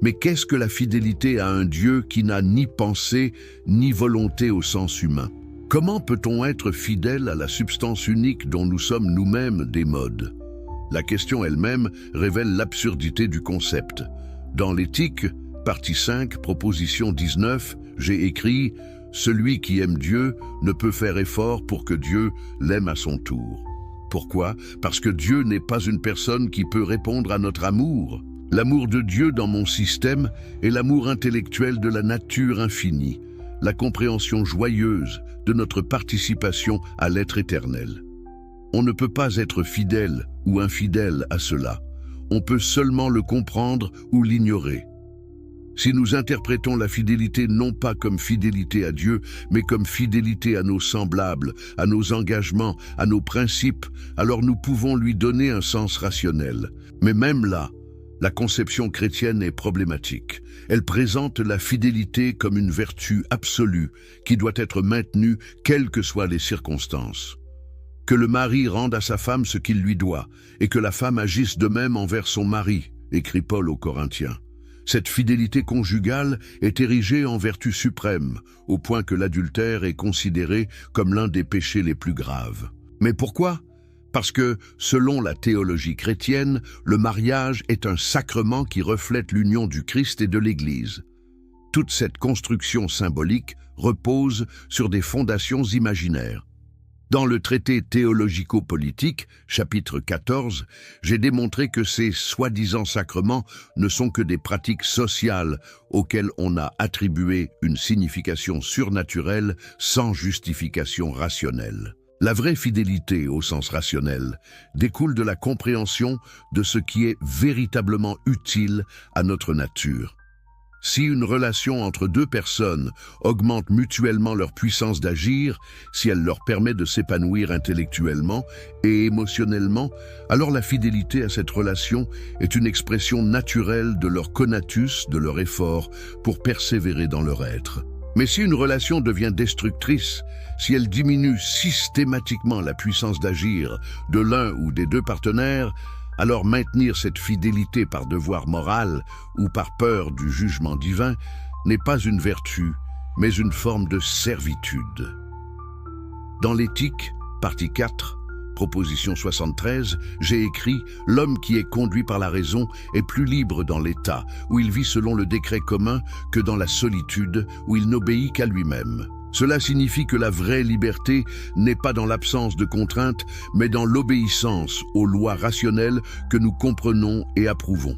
A: Mais qu'est-ce que la fidélité à un Dieu qui n'a ni pensée ni volonté au sens humain ? Comment peut-on être fidèle à la substance unique dont nous sommes nous-mêmes des modes ? La question elle-même révèle l'absurdité du concept. Dans l'éthique, partie 5, proposition 19, j'ai écrit « Celui qui aime Dieu ne peut faire effort pour que Dieu l'aime à son tour. » Pourquoi ? Parce que Dieu n'est pas une personne qui peut répondre à notre amour. L'amour de Dieu dans mon système est l'amour intellectuel de la nature infinie, la compréhension joyeuse de notre participation à l'être éternel. On ne peut pas être fidèle ou infidèle à cela. On peut seulement le comprendre ou l'ignorer. Si nous interprétons la fidélité non pas comme fidélité à Dieu, mais comme fidélité à nos semblables, à nos engagements, à nos principes, alors nous pouvons lui donner un sens rationnel. Mais même là, la conception chrétienne est problématique. Elle présente la fidélité comme une vertu absolue qui doit être maintenue quelles que soient les circonstances. Que le mari rende à sa femme ce qu'il lui doit et que la femme agisse de même envers son mari, écrit Paul aux Corinthiens. Cette fidélité conjugale est érigée en vertu suprême, au point que l'adultère est considéré comme l'un des péchés les plus graves. Mais pourquoi ? Parce que, selon la théologie chrétienne, le mariage est un sacrement qui reflète l'union du Christ et de l'Église. Toute cette construction symbolique repose sur des fondations imaginaires. Dans le traité théologico-politique, chapitre 14, j'ai démontré que ces soi-disant sacrements ne sont que des pratiques sociales auxquelles on a attribué une signification surnaturelle sans justification rationnelle. La vraie fidélité, au sens rationnel, découle de la compréhension de ce qui est véritablement utile à notre nature. Si une relation entre deux personnes augmente mutuellement leur puissance d'agir, si elle leur permet de s'épanouir intellectuellement et émotionnellement, alors la fidélité à cette relation est une expression naturelle de leur conatus, de leur effort pour persévérer dans leur être. Mais si une relation devient destructrice, si elle diminue systématiquement la puissance d'agir de l'un ou des deux partenaires, alors maintenir cette fidélité par devoir moral ou par peur du jugement divin n'est pas une vertu, mais une forme de servitude. Dans l'éthique, partie 4, proposition 73, j'ai écrit « L'homme qui est conduit par la raison est plus libre dans l'état, où il vit selon le décret commun, que dans la solitude, où il n'obéit qu'à lui-même. » Cela signifie que la vraie liberté n'est pas dans l'absence de contraintes, mais dans l'obéissance aux lois rationnelles que nous comprenons et approuvons.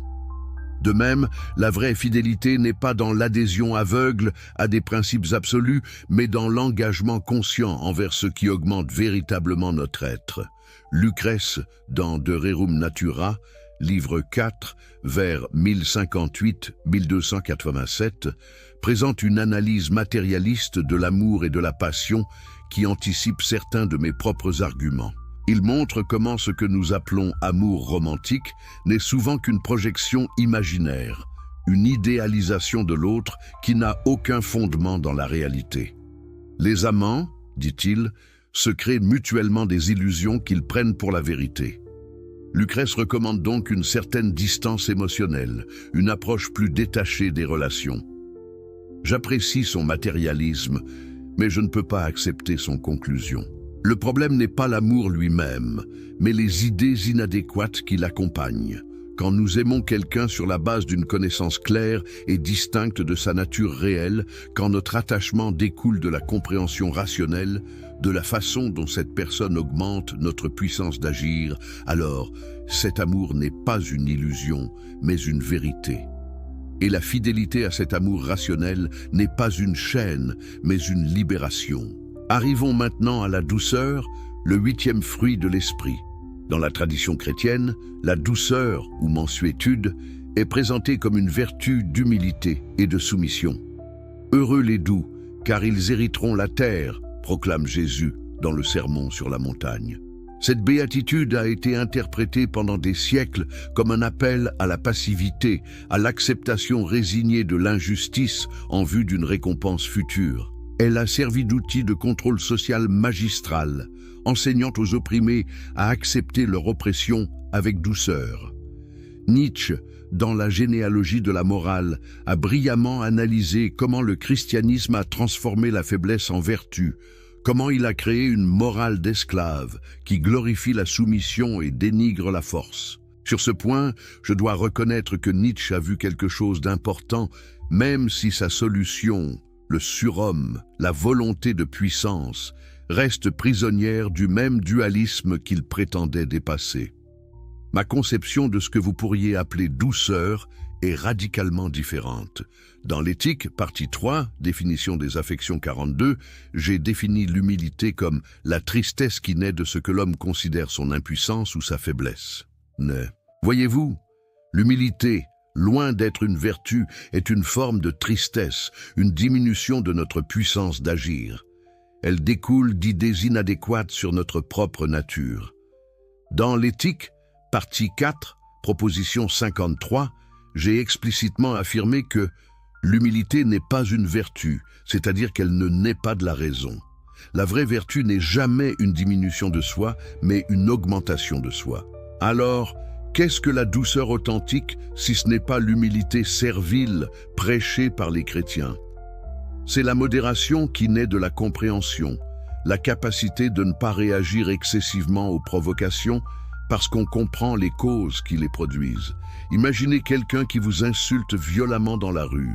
A: De même, la vraie fidélité n'est pas dans l'adhésion aveugle à des principes absolus, mais dans l'engagement conscient envers ce qui augmente véritablement notre être. Lucrèce, dans De Rerum Natura, livre 4, vers 1058-1287, présente une analyse matérialiste de l'amour et de la passion qui anticipe certains de mes propres arguments. Il montre comment ce que nous appelons amour romantique n'est souvent qu'une projection imaginaire, une idéalisation de l'autre qui n'a aucun fondement dans la réalité. Les amants, dit-il, se créent mutuellement des illusions qu'ils prennent pour la vérité. Lucrèce recommande donc une certaine distance émotionnelle, une approche plus détachée des relations. J'apprécie son matérialisme, mais je ne peux pas accepter son conclusion. Le problème n'est pas l'amour lui-même, mais les idées inadéquates qui l'accompagnent. Quand nous aimons quelqu'un sur la base d'une connaissance claire et distincte de sa nature réelle, quand notre attachement découle de la compréhension rationnelle, de la façon dont cette personne augmente notre puissance d'agir, alors cet amour n'est pas une illusion, mais une vérité. Et la fidélité à cet amour rationnel n'est pas une chaîne, mais une libération. Arrivons maintenant à la douceur, le 8e fruit de l'esprit. Dans la tradition chrétienne, la douceur ou mansuétude est présentée comme une vertu d'humilité et de soumission. Heureux les doux, car ils hériteront la terre, proclame Jésus dans le Sermon sur la montagne. Cette béatitude a été interprétée pendant des siècles comme un appel à la passivité, à l'acceptation résignée de l'injustice en vue d'une récompense future. Elle a servi d'outil de contrôle social magistral, enseignant aux opprimés à accepter leur oppression avec douceur. Nietzsche, dans la généalogie de la morale, a brillamment analysé comment le christianisme a transformé la faiblesse en vertu, comment il a créé une morale d'esclave qui glorifie la soumission et dénigre la force. Sur ce point, je dois reconnaître que Nietzsche a vu quelque chose d'important, même si sa solution, le surhomme, la volonté de puissance, reste prisonnière du même dualisme qu'il prétendait dépasser. Ma conception de ce que vous pourriez appeler douceur est radicalement différente. Dans l'éthique, partie 3, définition des affections 42, j'ai défini l'humilité comme la tristesse qui naît de ce que l'homme considère son impuissance ou sa faiblesse. Voyez-vous, l'humilité, loin d'être une vertu, est une forme de tristesse, une diminution de notre puissance d'agir. Elle découle d'idées inadéquates sur notre propre nature. Dans l'éthique, partie 4, proposition 53, j'ai explicitement affirmé que l'humilité n'est pas une vertu, c'est-à-dire qu'elle ne naît pas de la raison. La vraie vertu n'est jamais une diminution de soi, mais une augmentation de soi. Alors, qu'est-ce que la douceur authentique si ce n'est pas l'humilité servile prêchée par les chrétiens? C'est la modération qui naît de la compréhension, la capacité de ne pas réagir excessivement aux provocations parce qu'on comprend les causes qui les produisent. Imaginez quelqu'un qui vous insulte violemment dans la rue.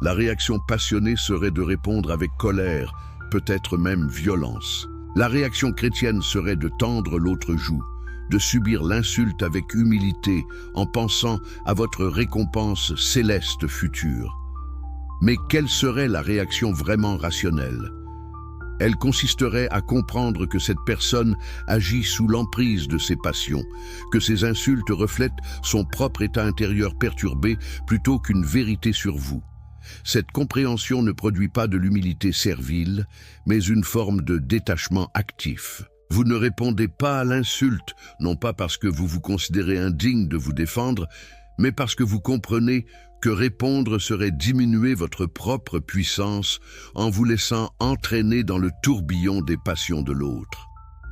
A: La réaction passionnée serait de répondre avec colère, peut-être même violence. La réaction chrétienne serait de tendre l'autre joue, de subir l'insulte avec humilité en pensant à votre récompense céleste future. Mais quelle serait la réaction vraiment rationnelle? Elle consisterait à comprendre que cette personne agit sous l'emprise de ses passions, que ses insultes reflètent son propre état intérieur perturbé plutôt qu'une vérité sur vous. Cette compréhension ne produit pas de l'humilité servile, mais une forme de détachement actif. Vous ne répondez pas à l'insulte, non pas parce que vous vous considérez indigne de vous défendre, mais parce que vous comprenez que répondre serait diminuer votre propre puissance en vous laissant entraîner dans le tourbillon des passions de l'autre.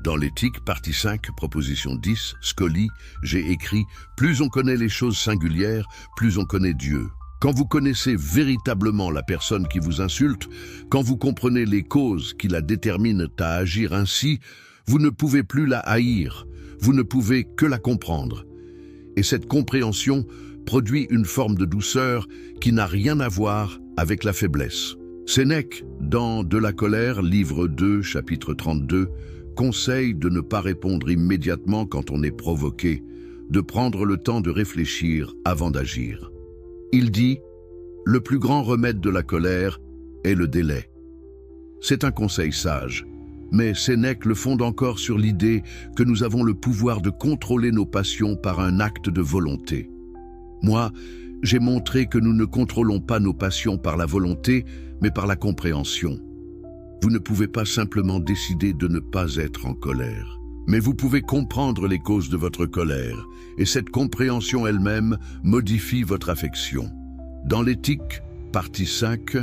A: Dans l'éthique, partie 5, proposition 10, Scully, j'ai écrit « Plus on connaît les choses singulières, plus on connaît Dieu ». Quand vous connaissez véritablement la personne qui vous insulte, quand vous comprenez les causes qui la déterminent à agir ainsi, vous ne pouvez plus la haïr, vous ne pouvez que la comprendre. Et cette compréhension produit une forme de douceur qui n'a rien à voir avec la faiblesse. Sénèque, dans De la colère, livre 2, chapitre 32, conseille de ne pas répondre immédiatement quand on est provoqué, de prendre le temps de réfléchir avant d'agir. Il dit « Le plus grand remède de la colère est le délai ». C'est un conseil sage, mais Sénèque le fonde encore sur l'idée que nous avons le pouvoir de contrôler nos passions par un acte de volonté. Moi, j'ai montré que nous ne contrôlons pas nos passions par la volonté, mais par la compréhension. Vous ne pouvez pas simplement décider de ne pas être en colère, mais vous pouvez comprendre les causes de votre colère, et cette compréhension elle-même modifie votre affection. Dans l'éthique, partie 5,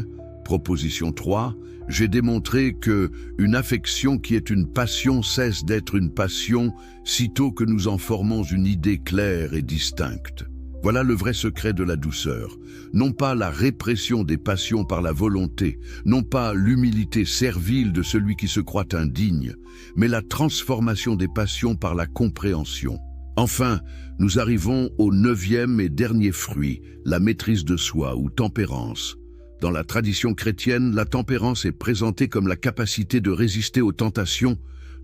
A: proposition 3, j'ai démontré que une affection qui est une passion cesse d'être une passion sitôt que nous en formons une idée claire et distincte. Voilà le vrai secret de la douceur. Non pas la répression des passions par la volonté, non pas l'humilité servile de celui qui se croit indigne, mais la transformation des passions par la compréhension. Enfin, nous arrivons au 9e et dernier fruit, la maîtrise de soi ou tempérance. Dans la tradition chrétienne, la tempérance est présentée comme la capacité de résister aux tentations,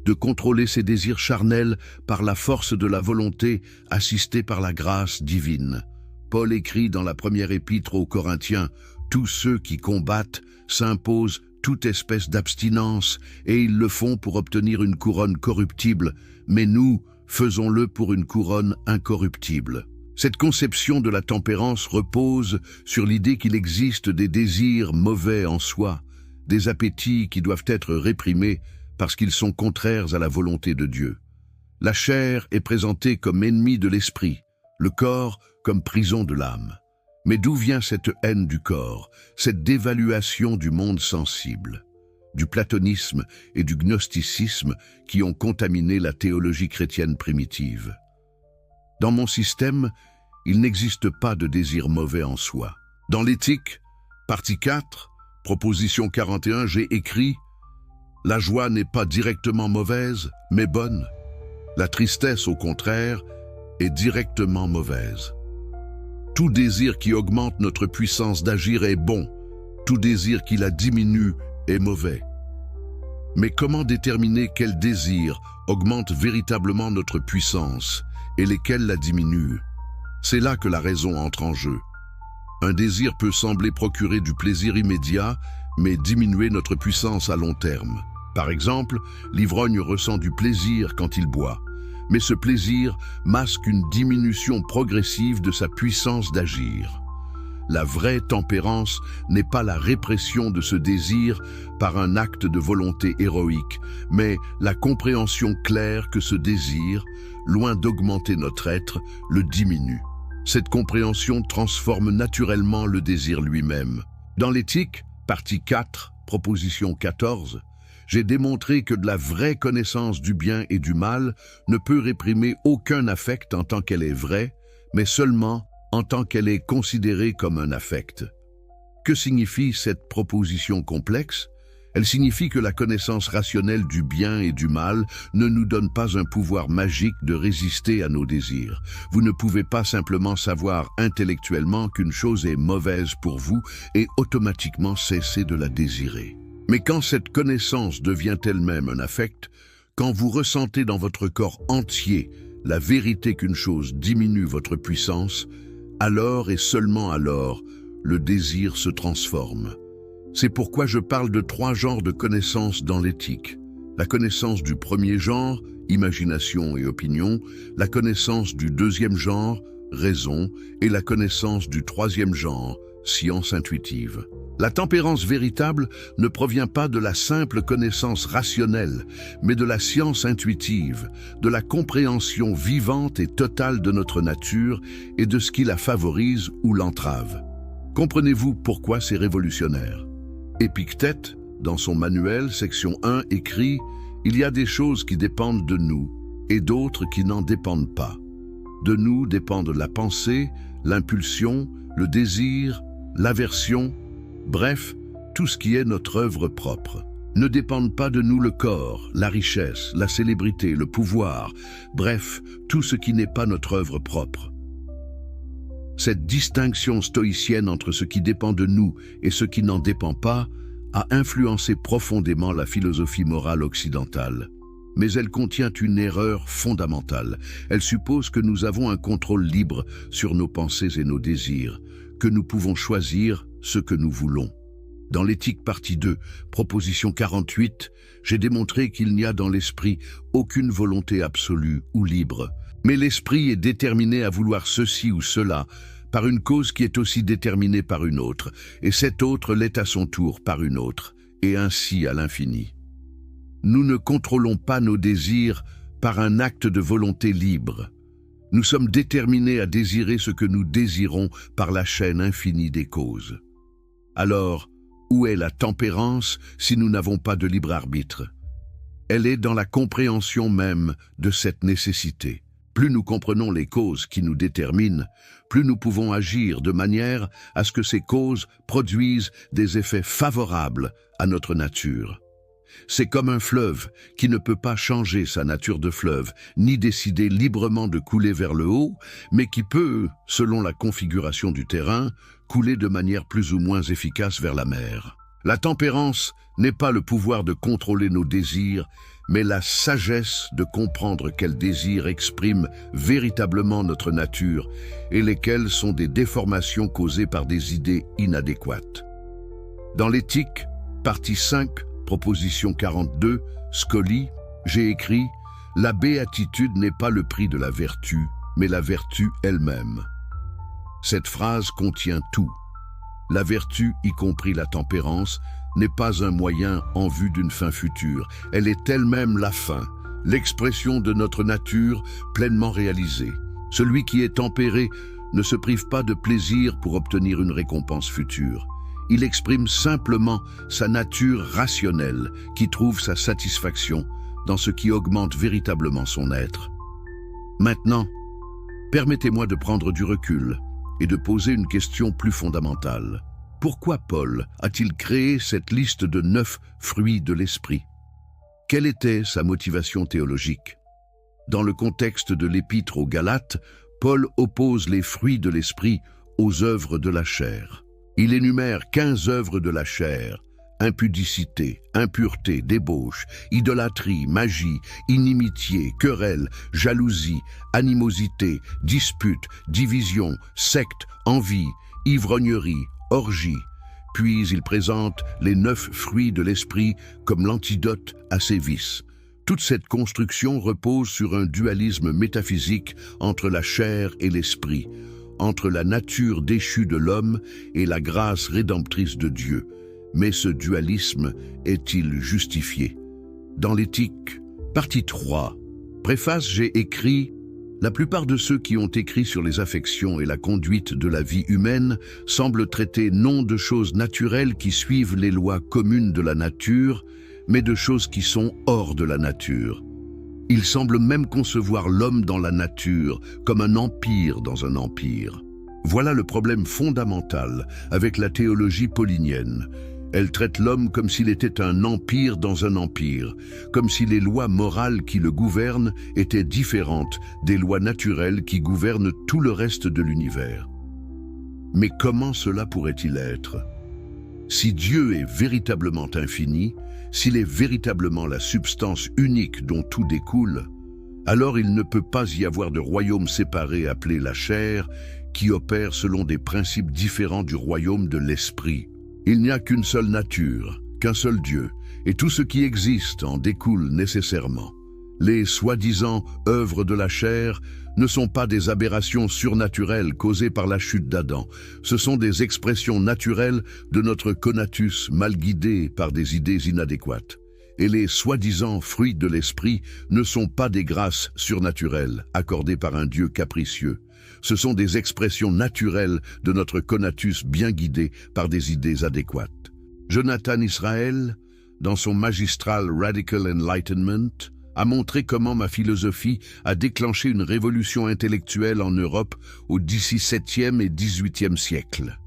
A: de contrôler ses désirs charnels par la force de la volonté assistée par la grâce divine. Paul écrit dans la première épître aux Corinthiens « Tous ceux qui combattent s'imposent toute espèce d'abstinence et ils le font pour obtenir une couronne corruptible, mais nous, faisons-le pour une couronne incorruptible. » Cette conception de la tempérance repose sur l'idée qu'il existe des désirs mauvais en soi, des appétits qui doivent être réprimés parce qu'ils sont contraires à la volonté de Dieu. La chair est présentée comme ennemie de l'esprit, le corps comme prison de l'âme. Mais d'où vient cette haine du corps, cette dévaluation du monde sensible, du platonisme et du gnosticisme qui ont contaminé la théologie chrétienne primitive? Dans mon système, il n'existe pas de désir mauvais en soi. Dans l'éthique, partie 4, proposition 41, j'ai écrit « La joie n'est pas directement mauvaise, mais bonne. La tristesse, au contraire, est directement mauvaise. Tout désir qui augmente notre puissance d'agir est bon. Tout désir qui la diminue est mauvais. Mais comment déterminer quel désir augmente véritablement notre puissance et lesquels la diminuent? C'est là que la raison entre en jeu. Un désir peut sembler procurer du plaisir immédiat, mais diminuer notre puissance à long terme. Par exemple, l'ivrogne ressent du plaisir quand il boit, mais ce plaisir masque une diminution progressive de sa puissance d'agir. La vraie tempérance n'est pas la répression de ce désir par un acte de volonté héroïque, mais la compréhension claire que ce désir, loin d'augmenter notre être, le diminue. Cette compréhension transforme naturellement le désir lui-même. Dans l'éthique, partie 4, proposition 14, j'ai démontré que de la vraie connaissance du bien et du mal ne peut réprimer aucun affect en tant qu'elle est vraie, mais seulement en tant qu'elle est considérée comme un affect. Que signifie cette proposition complexe? Elle signifie que la connaissance rationnelle du bien et du mal ne nous donne pas un pouvoir magique de résister à nos désirs. Vous ne pouvez pas simplement savoir intellectuellement qu'une chose est mauvaise pour vous et automatiquement cesser de la désirer. Mais quand cette connaissance devient elle-même un affect, quand vous ressentez dans votre corps entier la vérité qu'une chose diminue votre puissance, alors et seulement alors, le désir se transforme. C'est pourquoi je parle de 3 genres de connaissances dans l'éthique. La connaissance du premier genre, imagination et opinion, la connaissance du deuxième genre, raison, et la connaissance du troisième genre, science intuitive. La tempérance véritable ne provient pas de la simple connaissance rationnelle, mais de la science intuitive, de la compréhension vivante et totale de notre nature et de ce qui la favorise ou l'entrave. Comprenez-vous pourquoi c'est révolutionnaire? Épictète, dans son manuel, section 1, écrit « Il y a des choses qui dépendent de nous et d'autres qui n'en dépendent pas. De nous dépendent la pensée, l'impulsion, le désir, l'aversion, bref, tout ce qui est notre œuvre propre. Ne dépendent pas de nous le corps, la richesse, la célébrité, le pouvoir, bref, tout ce qui n'est pas notre œuvre propre. » Cette distinction stoïcienne entre ce qui dépend de nous et ce qui n'en dépend pas a influencé profondément la philosophie morale occidentale. Mais elle contient une erreur fondamentale. Elle suppose que nous avons un contrôle libre sur nos pensées et nos désirs, que nous pouvons choisir ce que nous voulons. Dans l'éthique partie 2, proposition 48, j'ai démontré qu'il n'y a dans l'esprit aucune volonté absolue ou libre. Mais l'esprit est déterminé à vouloir ceci ou cela par une cause qui est aussi déterminée par une autre, et cette autre l'est à son tour par une autre, et ainsi à l'infini. Nous ne contrôlons pas nos désirs par un acte de volonté libre. Nous sommes déterminés à désirer ce que nous désirons par la chaîne infinie des causes. Alors, où est la tempérance si nous n'avons pas de libre arbitre? Elle est dans la compréhension même de cette nécessité. Plus nous comprenons les causes qui nous déterminent, plus nous pouvons agir de manière à ce que ces causes produisent des effets favorables à notre nature. C'est comme un fleuve qui ne peut pas changer sa nature de fleuve, ni décider librement de couler vers le haut, mais qui peut, selon la configuration du terrain, couler de manière plus ou moins efficace vers la mer. La tempérance n'est pas le pouvoir de contrôler nos désirs, mais la sagesse de comprendre quels désirs expriment véritablement notre nature et lesquels sont des déformations causées par des idées inadéquates. Dans l'éthique, partie 5, proposition 42, Scoli, j'ai écrit « La béatitude n'est pas le prix de la vertu, mais la vertu elle-même. » Cette phrase contient tout. La vertu, y compris la tempérance, n'est pas un moyen en vue d'une fin future. Elle est elle-même la fin, l'expression de notre nature pleinement réalisée. Celui qui est tempéré ne se prive pas de plaisir pour obtenir une récompense future. Il exprime simplement sa nature rationnelle qui trouve sa satisfaction dans ce qui augmente véritablement son être. Maintenant, permettez-moi de prendre du recul et de poser une question plus fondamentale. Pourquoi Paul a-t-il créé cette liste de 9 fruits de l'esprit? Quelle était sa motivation théologique? Dans le contexte de l'épître aux Galates, Paul oppose les fruits de l'esprit aux œuvres de la chair. Il énumère 15 œuvres de la chair: impudicité, impureté, débauche, idolâtrie, magie, inimitié, querelle, jalousie, animosité, dispute, division, secte, envie, ivrognerie, orgie. Puis il présente les 9 fruits de l'esprit comme l'antidote à ces vices. Toute cette construction repose sur un dualisme métaphysique entre la chair et l'esprit, entre la nature déchue de l'homme et la grâce rédemptrice de Dieu. Mais ce dualisme est-il justifié? Dans l'éthique, partie 3, préface, j'ai écrit « La plupart de ceux qui ont écrit sur les affections et la conduite de la vie humaine semblent traiter non de choses naturelles qui suivent les lois communes de la nature, mais de choses qui sont hors de la nature. Ils semblent même concevoir l'homme dans la nature comme un empire dans un empire. Voilà le problème fondamental avec la théologie paulinienne. Elle traite l'homme comme s'il était un empire dans un empire, comme si les lois morales qui le gouvernent étaient différentes des lois naturelles qui gouvernent tout le reste de l'univers. Mais comment cela pourrait-il être? Si Dieu est véritablement infini, s'il est véritablement la substance unique dont tout découle, alors il ne peut pas y avoir de royaume séparé appelé la chair, qui opère selon des principes différents du royaume de l'esprit. Il n'y a qu'une seule nature, qu'un seul Dieu, et tout ce qui existe en découle nécessairement. Les soi-disant œuvres de la chair ne sont pas des aberrations surnaturelles causées par la chute d'Adam. Ce sont des expressions naturelles de notre conatus mal guidé par des idées inadéquates. Et les soi-disant fruits de l'esprit ne sont pas des grâces surnaturelles accordées par un Dieu capricieux. Ce sont des expressions naturelles de notre conatus bien guidé par des idées adéquates. Jonathan Israel, dans son magistral Radical Enlightenment, a montré comment ma philosophie a déclenché une révolution intellectuelle en Europe au XVIIe et XVIIIe siècle.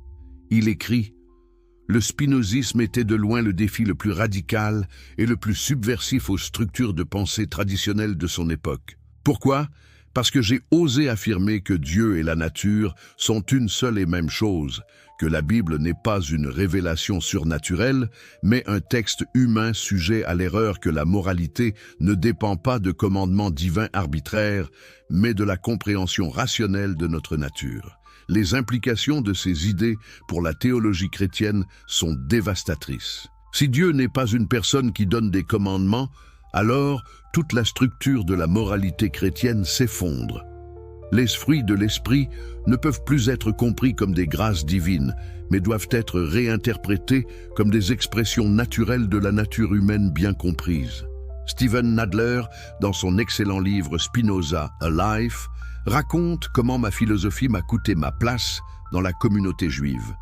A: Il écrit « Le spinozisme était de loin le défi le plus radical et le plus subversif aux structures de pensée traditionnelles de son époque. Pourquoi ? Parce que j'ai osé affirmer que Dieu et la nature sont une seule et même chose, que la Bible n'est pas une révélation surnaturelle, mais un texte humain sujet à l'erreur, que la moralité ne dépend pas de commandements divins arbitraires, mais de la compréhension rationnelle de notre nature. Les implications de ces idées pour la théologie chrétienne sont dévastatrices. Si Dieu n'est pas une personne qui donne des commandements, alors toute la structure de la moralité chrétienne s'effondre. Les fruits de l'esprit ne peuvent plus être compris comme des grâces divines, mais doivent être réinterprétés comme des expressions naturelles de la nature humaine bien comprise. Stephen Nadler, dans son excellent livre Spinoza, A Life, raconte comment ma philosophie m'a coûté ma place dans la communauté juive,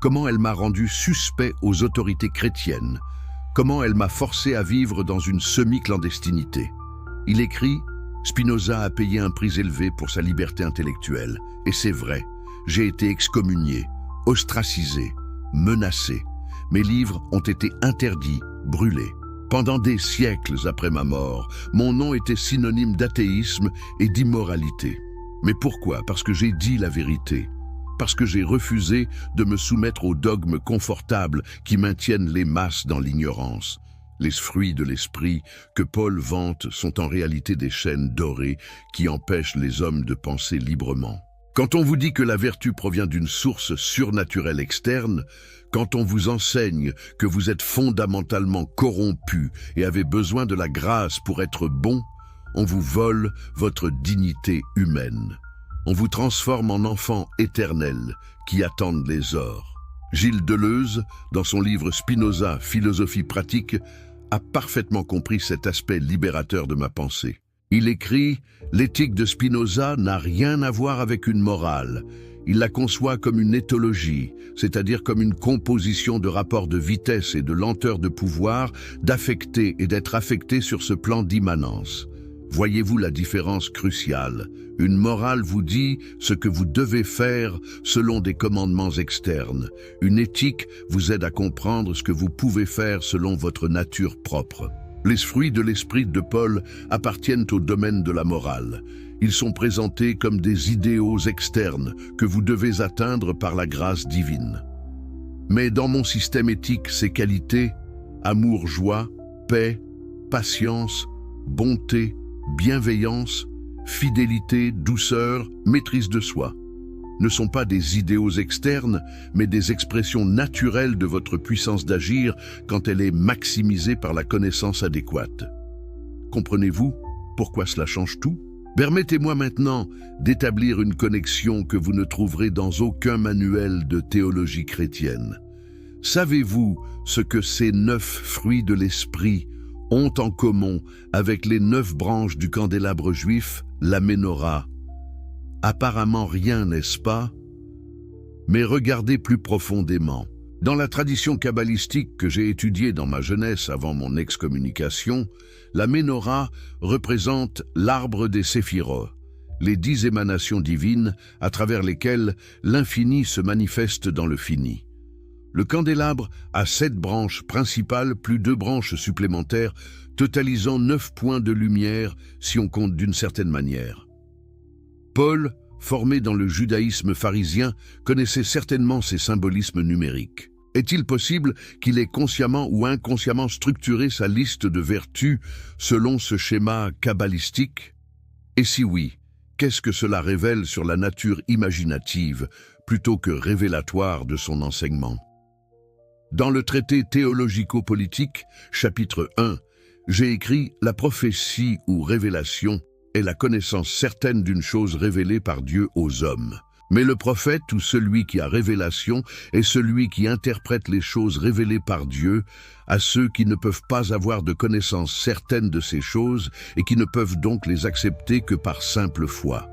A: comment elle m'a rendu suspect aux autorités chrétiennes, comment elle m'a forcé à vivre dans une semi-clandestinité. Il écrit « Spinoza a payé un prix élevé pour sa liberté intellectuelle. Et c'est vrai, j'ai été excommunié, ostracisé, menacé. Mes livres ont été interdits, brûlés. Pendant des siècles après ma mort, mon nom était synonyme d'athéisme et d'immoralité. Mais pourquoi ? Parce que j'ai dit la vérité. Parce que j'ai refusé de me soumettre aux dogmes confortables qui maintiennent les masses dans l'ignorance. Les fruits de l'esprit que Paul vante sont en réalité des chaînes dorées qui empêchent les hommes de penser librement. Quand on vous dit que la vertu provient d'une source surnaturelle externe, quand on vous enseigne que vous êtes fondamentalement corrompu et avez besoin de la grâce pour être bon, on vous vole votre dignité humaine. On vous transforme en enfants éternels qui attendent les ors. Gilles Deleuze, dans son livre Spinoza, Philosophie pratique, a parfaitement compris cet aspect libérateur de ma pensée. Il écrit « L'éthique de Spinoza n'a rien à voir avec une morale. Il la conçoit comme une éthologie, c'est-à-dire comme une composition de rapports de vitesse et de lenteur de pouvoir, d'affecter et d'être affecté sur ce plan d'immanence. Voyez-vous la différence cruciale? Une morale vous dit ce que vous devez faire selon des commandements externes. Une éthique vous aide à comprendre ce que vous pouvez faire selon votre nature propre. Les fruits de l'esprit de Paul appartiennent au domaine de la morale. Ils sont présentés comme des idéaux externes que vous devez atteindre par la grâce divine. Mais dans mon système éthique, ces qualités, amour, joie, paix, patience, bonté, bienveillance, fidélité, douceur, maîtrise de soi, ne sont pas des idéaux externes, mais des expressions naturelles de votre puissance d'agir quand elle est maximisée par la connaissance adéquate. Comprenez-vous pourquoi cela change tout? Permettez-moi maintenant d'établir une connexion que vous ne trouverez dans aucun manuel de théologie chrétienne. Savez-vous ce que ces 9 fruits de l'esprit ont en commun avec les 9 branches du candélabre juif, la Ménorah? Apparemment rien, n'est-ce pas? Mais regardez plus profondément. Dans la tradition kabbalistique que j'ai étudiée dans ma jeunesse avant mon excommunication, la Ménorah représente l'arbre des Séphirot, les 10 émanations divines à travers lesquelles l'infini se manifeste dans le fini. Le candélabre a 7 branches principales plus 2 branches supplémentaires, totalisant 9 points de lumière si on compte d'une certaine manière. Paul, formé dans le judaïsme pharisien, connaissait certainement ces symbolismes numériques. Est-il possible qu'il ait consciemment ou inconsciemment structuré sa liste de vertus selon ce schéma kabbalistique? Et si oui, qu'est-ce que cela révèle sur la nature imaginative plutôt que révélatoire de son enseignement? Dans le traité théologico-politique, chapitre 1, J'ai écrit « La prophétie ou révélation est la connaissance certaine d'une chose révélée par Dieu aux hommes. Mais le prophète ou celui qui a révélation est celui qui interprète les choses révélées par Dieu à ceux qui ne peuvent pas avoir de connaissance certaine de ces choses et qui ne peuvent donc les accepter que par simple foi. »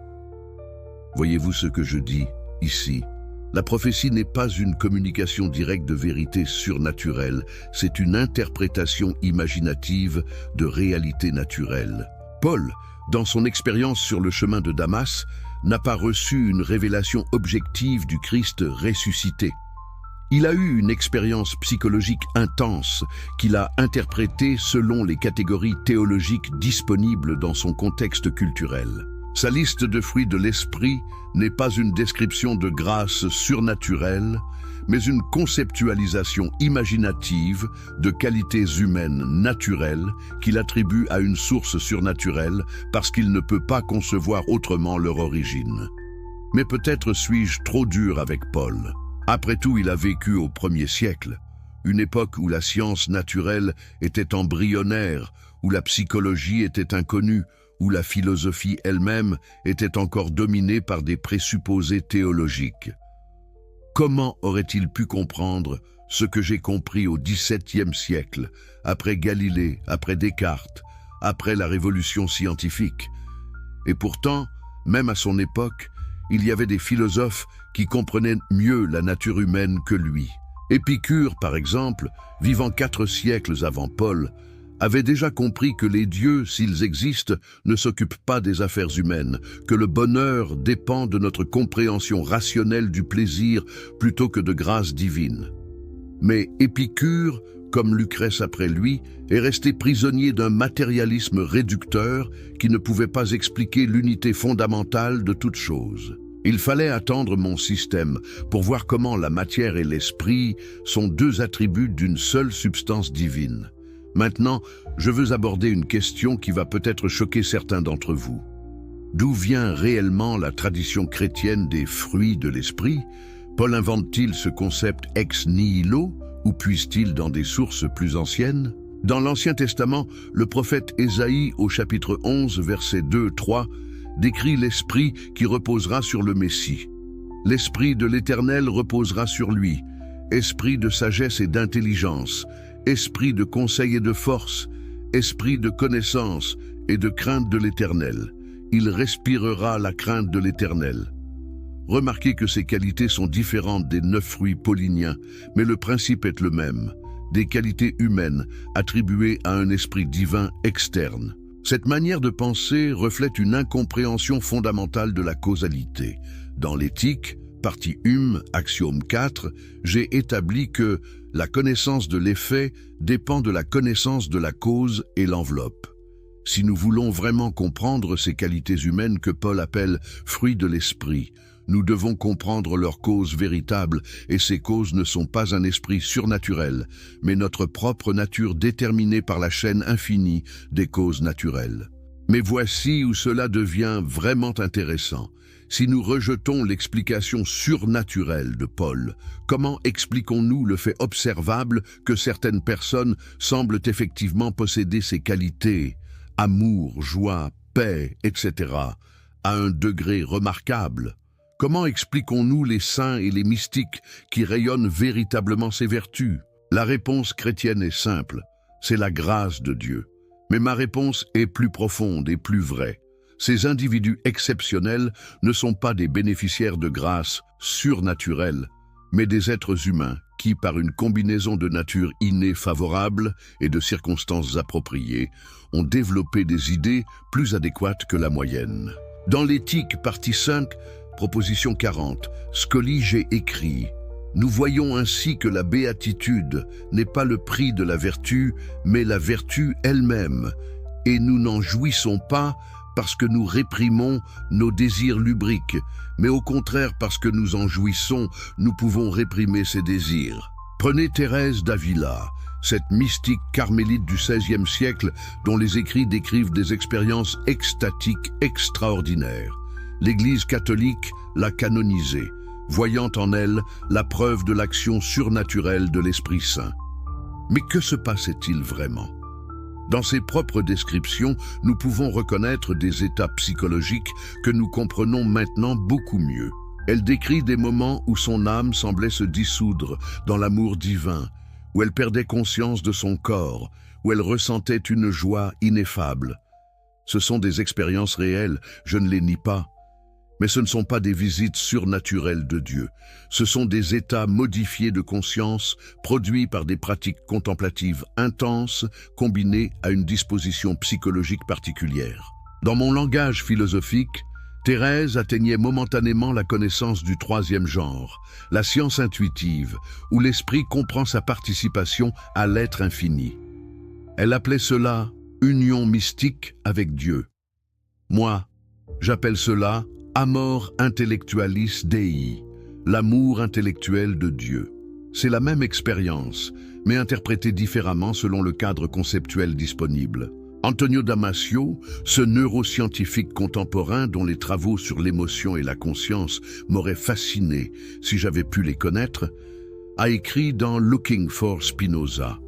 A: Voyez-vous ce que je dis ici? La prophétie n'est pas une communication directe de vérité surnaturelle, c'est une interprétation imaginative de réalité naturelle. Paul, dans son expérience sur le chemin de Damas, n'a pas reçu une révélation objective du Christ ressuscité. Il a eu une expérience psychologique intense qu'il a interprétée selon les catégories théologiques disponibles dans son contexte culturel. Sa liste de fruits de l'esprit n'est pas une description de grâce surnaturelle, mais une conceptualisation imaginative de qualités humaines naturelles qu'il attribue à une source surnaturelle parce qu'il ne peut pas concevoir autrement leur origine. Mais peut-être suis-je trop dur avec Paul. Après tout, il a vécu au 1er siècle, une époque où la science naturelle était embryonnaire, où la psychologie était inconnue, où la philosophie elle-même était encore dominée par des présupposés théologiques. Comment aurait-il pu comprendre ce que j'ai compris au XVIIe siècle, après Galilée, après Descartes, après la révolution scientifique? Et pourtant, même à son époque, il y avait des philosophes qui comprenaient mieux la nature humaine que lui. Épicure, par exemple, vivant 4 siècles avant Paul, avait déjà compris que les dieux, s'ils existent, ne s'occupent pas des affaires humaines, que le bonheur dépend de notre compréhension rationnelle du plaisir plutôt que de grâce divine. Mais Épicure, comme Lucrèce après lui, est resté prisonnier d'un matérialisme réducteur qui ne pouvait pas expliquer l'unité fondamentale de toute chose. Il fallait attendre mon système pour voir comment la matière et l'esprit sont 2 attributs d'une seule substance divine. Maintenant, je veux aborder une question qui va peut-être choquer certains d'entre vous. D'où vient réellement la tradition chrétienne des fruits de l'esprit? Paul invente-t-il ce concept ex nihilo ou puise-t-il dans des sources plus anciennes? Dans l'Ancien Testament, le prophète Ésaïe au chapitre 11, versets 2-3, décrit l'esprit qui reposera sur le Messie. L'esprit de l'Éternel reposera sur lui, esprit de sagesse et d'intelligence, esprit de conseil et de force, esprit de connaissance et de crainte de l'Éternel. Il respirera la crainte de l'Éternel. Remarquez que ces qualités sont différentes des 9 fruits pauliniens, mais le principe est le même, des qualités humaines attribuées à un esprit divin externe. Cette manière de penser reflète une incompréhension fondamentale de la causalité. Dans l'éthique, partie Hume, axiome 4, j'ai établi que la connaissance de l'effet dépend de la connaissance de la cause et l'enveloppe. Si nous voulons vraiment comprendre ces qualités humaines que Paul appelle « fruits de l'esprit », nous devons comprendre leurs causes véritables, et ces causes ne sont pas un esprit surnaturel, mais notre propre nature déterminée par la chaîne infinie des causes naturelles. Mais voici où cela devient vraiment intéressant. Si nous rejetons l'explication surnaturelle de Paul, comment expliquons-nous le fait observable que certaines personnes semblent effectivement posséder ces qualités, amour, joie, paix, etc., à un degré remarquable? Comment expliquons-nous les saints et les mystiques qui rayonnent véritablement ces vertus? La réponse chrétienne est simple, c'est la grâce de Dieu. Mais ma réponse est plus profonde et plus vraie. Ces individus exceptionnels ne sont pas des bénéficiaires de grâce surnaturelle, mais des êtres humains qui, par une combinaison de nature innée favorable et de circonstances appropriées, ont développé des idées plus adéquates que la moyenne. Dans l'éthique, partie 5, proposition 40, Scoli, j'ai écrit « Nous voyons ainsi que la béatitude n'est pas le prix de la vertu, mais la vertu elle-même, et nous n'en jouissons pas parce que nous réprimons nos désirs lubriques, mais au contraire parce que nous en jouissons, nous pouvons réprimer ces désirs. » Prenez Thérèse d'Avila, cette mystique carmélite du XVIe siècle dont les écrits décrivent des expériences extatiques extraordinaires. L'Église catholique l'a canonisée, voyant en elle la preuve de l'action surnaturelle de l'Esprit Saint. Mais que se passait-il vraiment? Dans ses propres descriptions, nous pouvons reconnaître des états psychologiques que nous comprenons maintenant beaucoup mieux. Elle décrit des moments où son âme semblait se dissoudre dans l'amour divin, où elle perdait conscience de son corps, où elle ressentait une joie ineffable. Ce sont des expériences réelles, je ne les nie pas. Mais ce ne sont pas des visites surnaturelles de Dieu. Ce sont des états modifiés de conscience produits par des pratiques contemplatives intenses combinées à une disposition psychologique particulière. Dans mon langage philosophique, Thérèse atteignait momentanément la connaissance du troisième genre, la science intuitive, où l'esprit comprend sa participation à l'être infini. Elle appelait cela « union mystique avec Dieu ». Moi, j'appelle cela « amor intellectualis Dei », l'amour intellectuel de Dieu. C'est la même expérience, mais interprétée différemment selon le cadre conceptuel disponible. Antonio Damasio, ce neuroscientifique contemporain dont les travaux sur l'émotion et la conscience m'auraient fasciné si j'avais pu les connaître, a écrit dans Looking for Spinoza.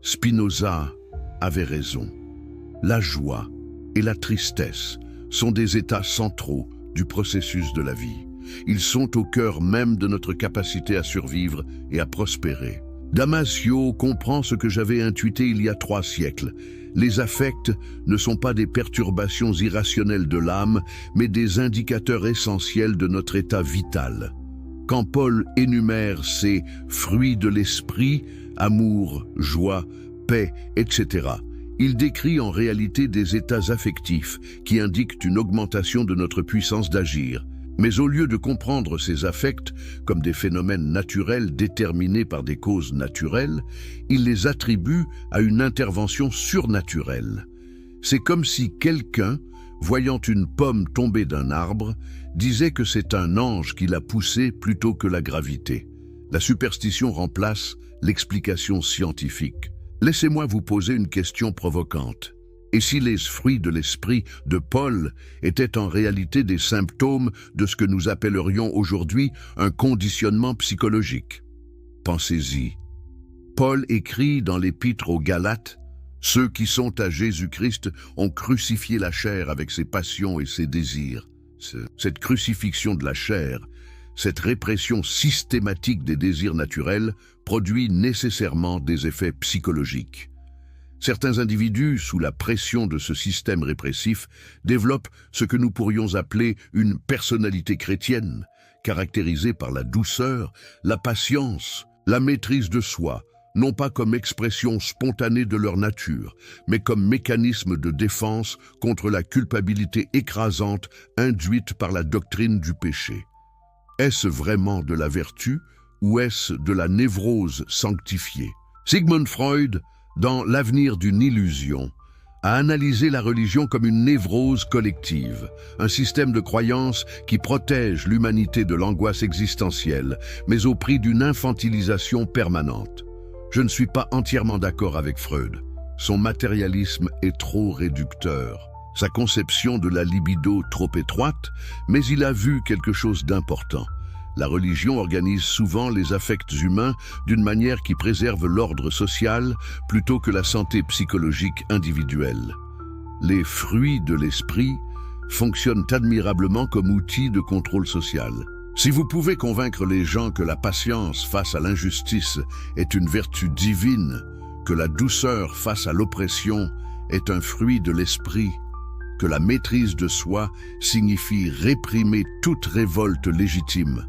A: Spinoza avait raison. La joie et la tristesse sont des états centraux du processus de la vie. Ils sont au cœur même de notre capacité à survivre et à prospérer. Damasio comprend ce que j'avais intuité il y a 3 siècles. Les affects ne sont pas des perturbations irrationnelles de l'âme, mais des indicateurs essentiels de notre état vital. Quand Paul énumère ces fruits de l'esprit, amour, joie, paix, etc., il décrit en réalité des états affectifs qui indiquent une augmentation de notre puissance d'agir. Mais au lieu de comprendre ces affects comme des phénomènes naturels déterminés par des causes naturelles, il les attribue à une intervention surnaturelle. C'est comme si quelqu'un, voyant une pomme tomber d'un arbre, disait que c'est un ange qui l'a poussée plutôt que la gravité. La superstition remplace l'explication scientifique. Laissez-moi vous poser une question provocante. Et si les fruits de l'esprit de Paul étaient en réalité des symptômes de ce que nous appellerions aujourd'hui un conditionnement psychologique? Pensez-y. Paul écrit dans l'épître aux Galates, « Ceux qui sont à Jésus-Christ ont crucifié la chair avec ses passions et ses désirs. » Cette crucifixion de la chair, cette répression systématique des désirs naturels produit nécessairement des effets psychologiques. Certains individus, sous la pression de ce système répressif, développent ce que nous pourrions appeler une personnalité chrétienne, caractérisée par la douceur, la patience, la maîtrise de soi, non pas comme expression spontanée de leur nature, mais comme mécanisme de défense contre la culpabilité écrasante induite par la doctrine du péché. Est-ce vraiment de la vertu ou est-ce de la névrose sanctifiée? Sigmund Freud, dans L'avenir d'une illusion, a analysé la religion comme une névrose collective, un système de croyances qui protège l'humanité de l'angoisse existentielle, mais au prix d'une infantilisation permanente. Je ne suis pas entièrement d'accord avec Freud. Son matérialisme est trop réducteur, sa conception de la libido trop étroite, mais il a vu quelque chose d'important. La religion organise souvent les affects humains d'une manière qui préserve l'ordre social plutôt que la santé psychologique individuelle. Les fruits de l'esprit fonctionnent admirablement comme outil de contrôle social. Si vous pouvez convaincre les gens que la patience face à l'injustice est une vertu divine, que la douceur face à l'oppression est un fruit de l'esprit, que la maîtrise de soi signifie réprimer toute révolte légitime,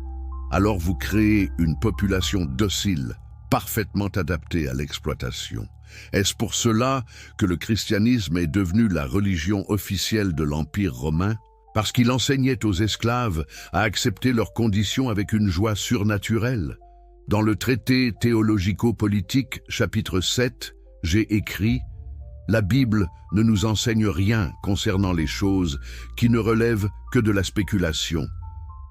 A: alors vous créez une population docile, parfaitement adaptée à l'exploitation. Est-ce pour cela que le christianisme est devenu la religion officielle de l'Empire romain? Parce qu'il enseignait aux esclaves à accepter leurs conditions avec une joie surnaturelle? Dans le traité théologico-politique, chapitre 7, j'ai écrit « La Bible ne nous enseigne rien concernant les choses qui ne relèvent que de la spéculation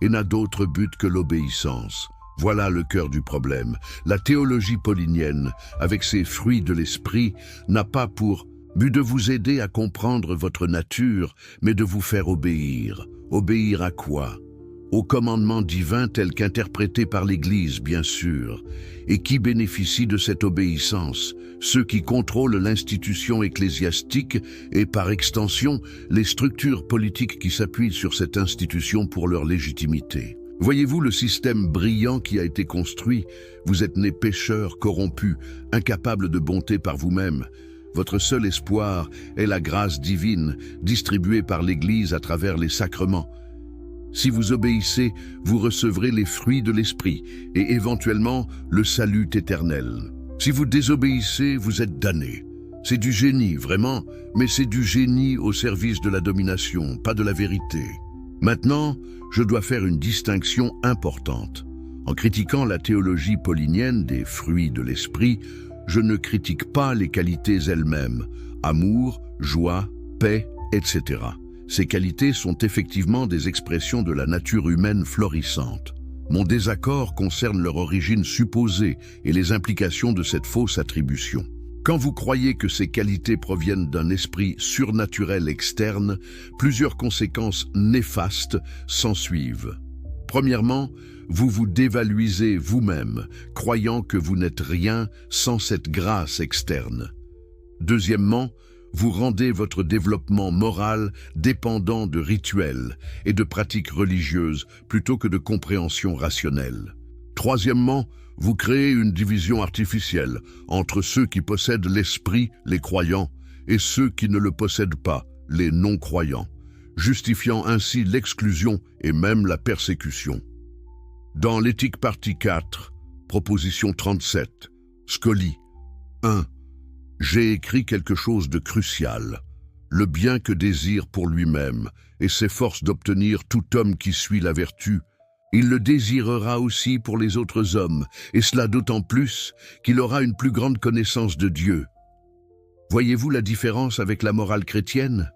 A: et n'a d'autre but que l'obéissance. » Voilà le cœur du problème. La théologie paulinienne, avec ses fruits de l'esprit, n'a pas pour but de vous aider à comprendre votre nature, mais de vous faire obéir. Obéir à quoi? aux commandements divins tels qu'interprétés par l'Église, bien sûr. Et qui bénéficient de cette obéissance? Ceux qui contrôlent l'institution ecclésiastique et, par extension, les structures politiques qui s'appuient sur cette institution pour leur légitimité. Voyez-vous le système brillant qui a été construit? Vous êtes nés pécheurs, corrompus, incapables de bonté par vous-même. Votre seul espoir est la grâce divine, distribuée par l'Église à travers les sacrements. Si vous obéissez, vous recevrez les fruits de l'Esprit et éventuellement le salut éternel. Si vous désobéissez, vous êtes damnés. C'est du génie, vraiment, mais c'est du génie au service de la domination, pas de la vérité. Maintenant, je dois faire une distinction importante. En critiquant la théologie paulinienne des fruits de l'Esprit, je ne critique pas les qualités elles-mêmes, amour, joie, paix, etc. Ces qualités sont effectivement des expressions de la nature humaine florissante. Mon désaccord concerne leur origine supposée et les implications de cette fausse attribution. Quand vous croyez que ces qualités proviennent d'un esprit surnaturel externe, plusieurs conséquences néfastes s'ensuivent. Premièrement, vous vous dévaluisez vous-même, croyant que vous n'êtes rien sans cette grâce externe. Deuxièmement, vous rendez votre développement moral dépendant de rituels et de pratiques religieuses plutôt que de compréhension rationnelle. Troisièmement, vous créez une division artificielle entre ceux qui possèdent l'esprit, les croyants, et ceux qui ne le possèdent pas, les non-croyants, justifiant ainsi l'exclusion et même la persécution. Dans l'éthique partie 4, proposition 37, Scully, 1. J'ai écrit quelque chose de crucial, le bien que désire pour lui-même et s'efforce d'obtenir tout homme qui suit la vertu. Il le désirera aussi pour les autres hommes, et cela d'autant plus qu'il aura une plus grande connaissance de Dieu. Voyez-vous la différence avec la morale chrétienne?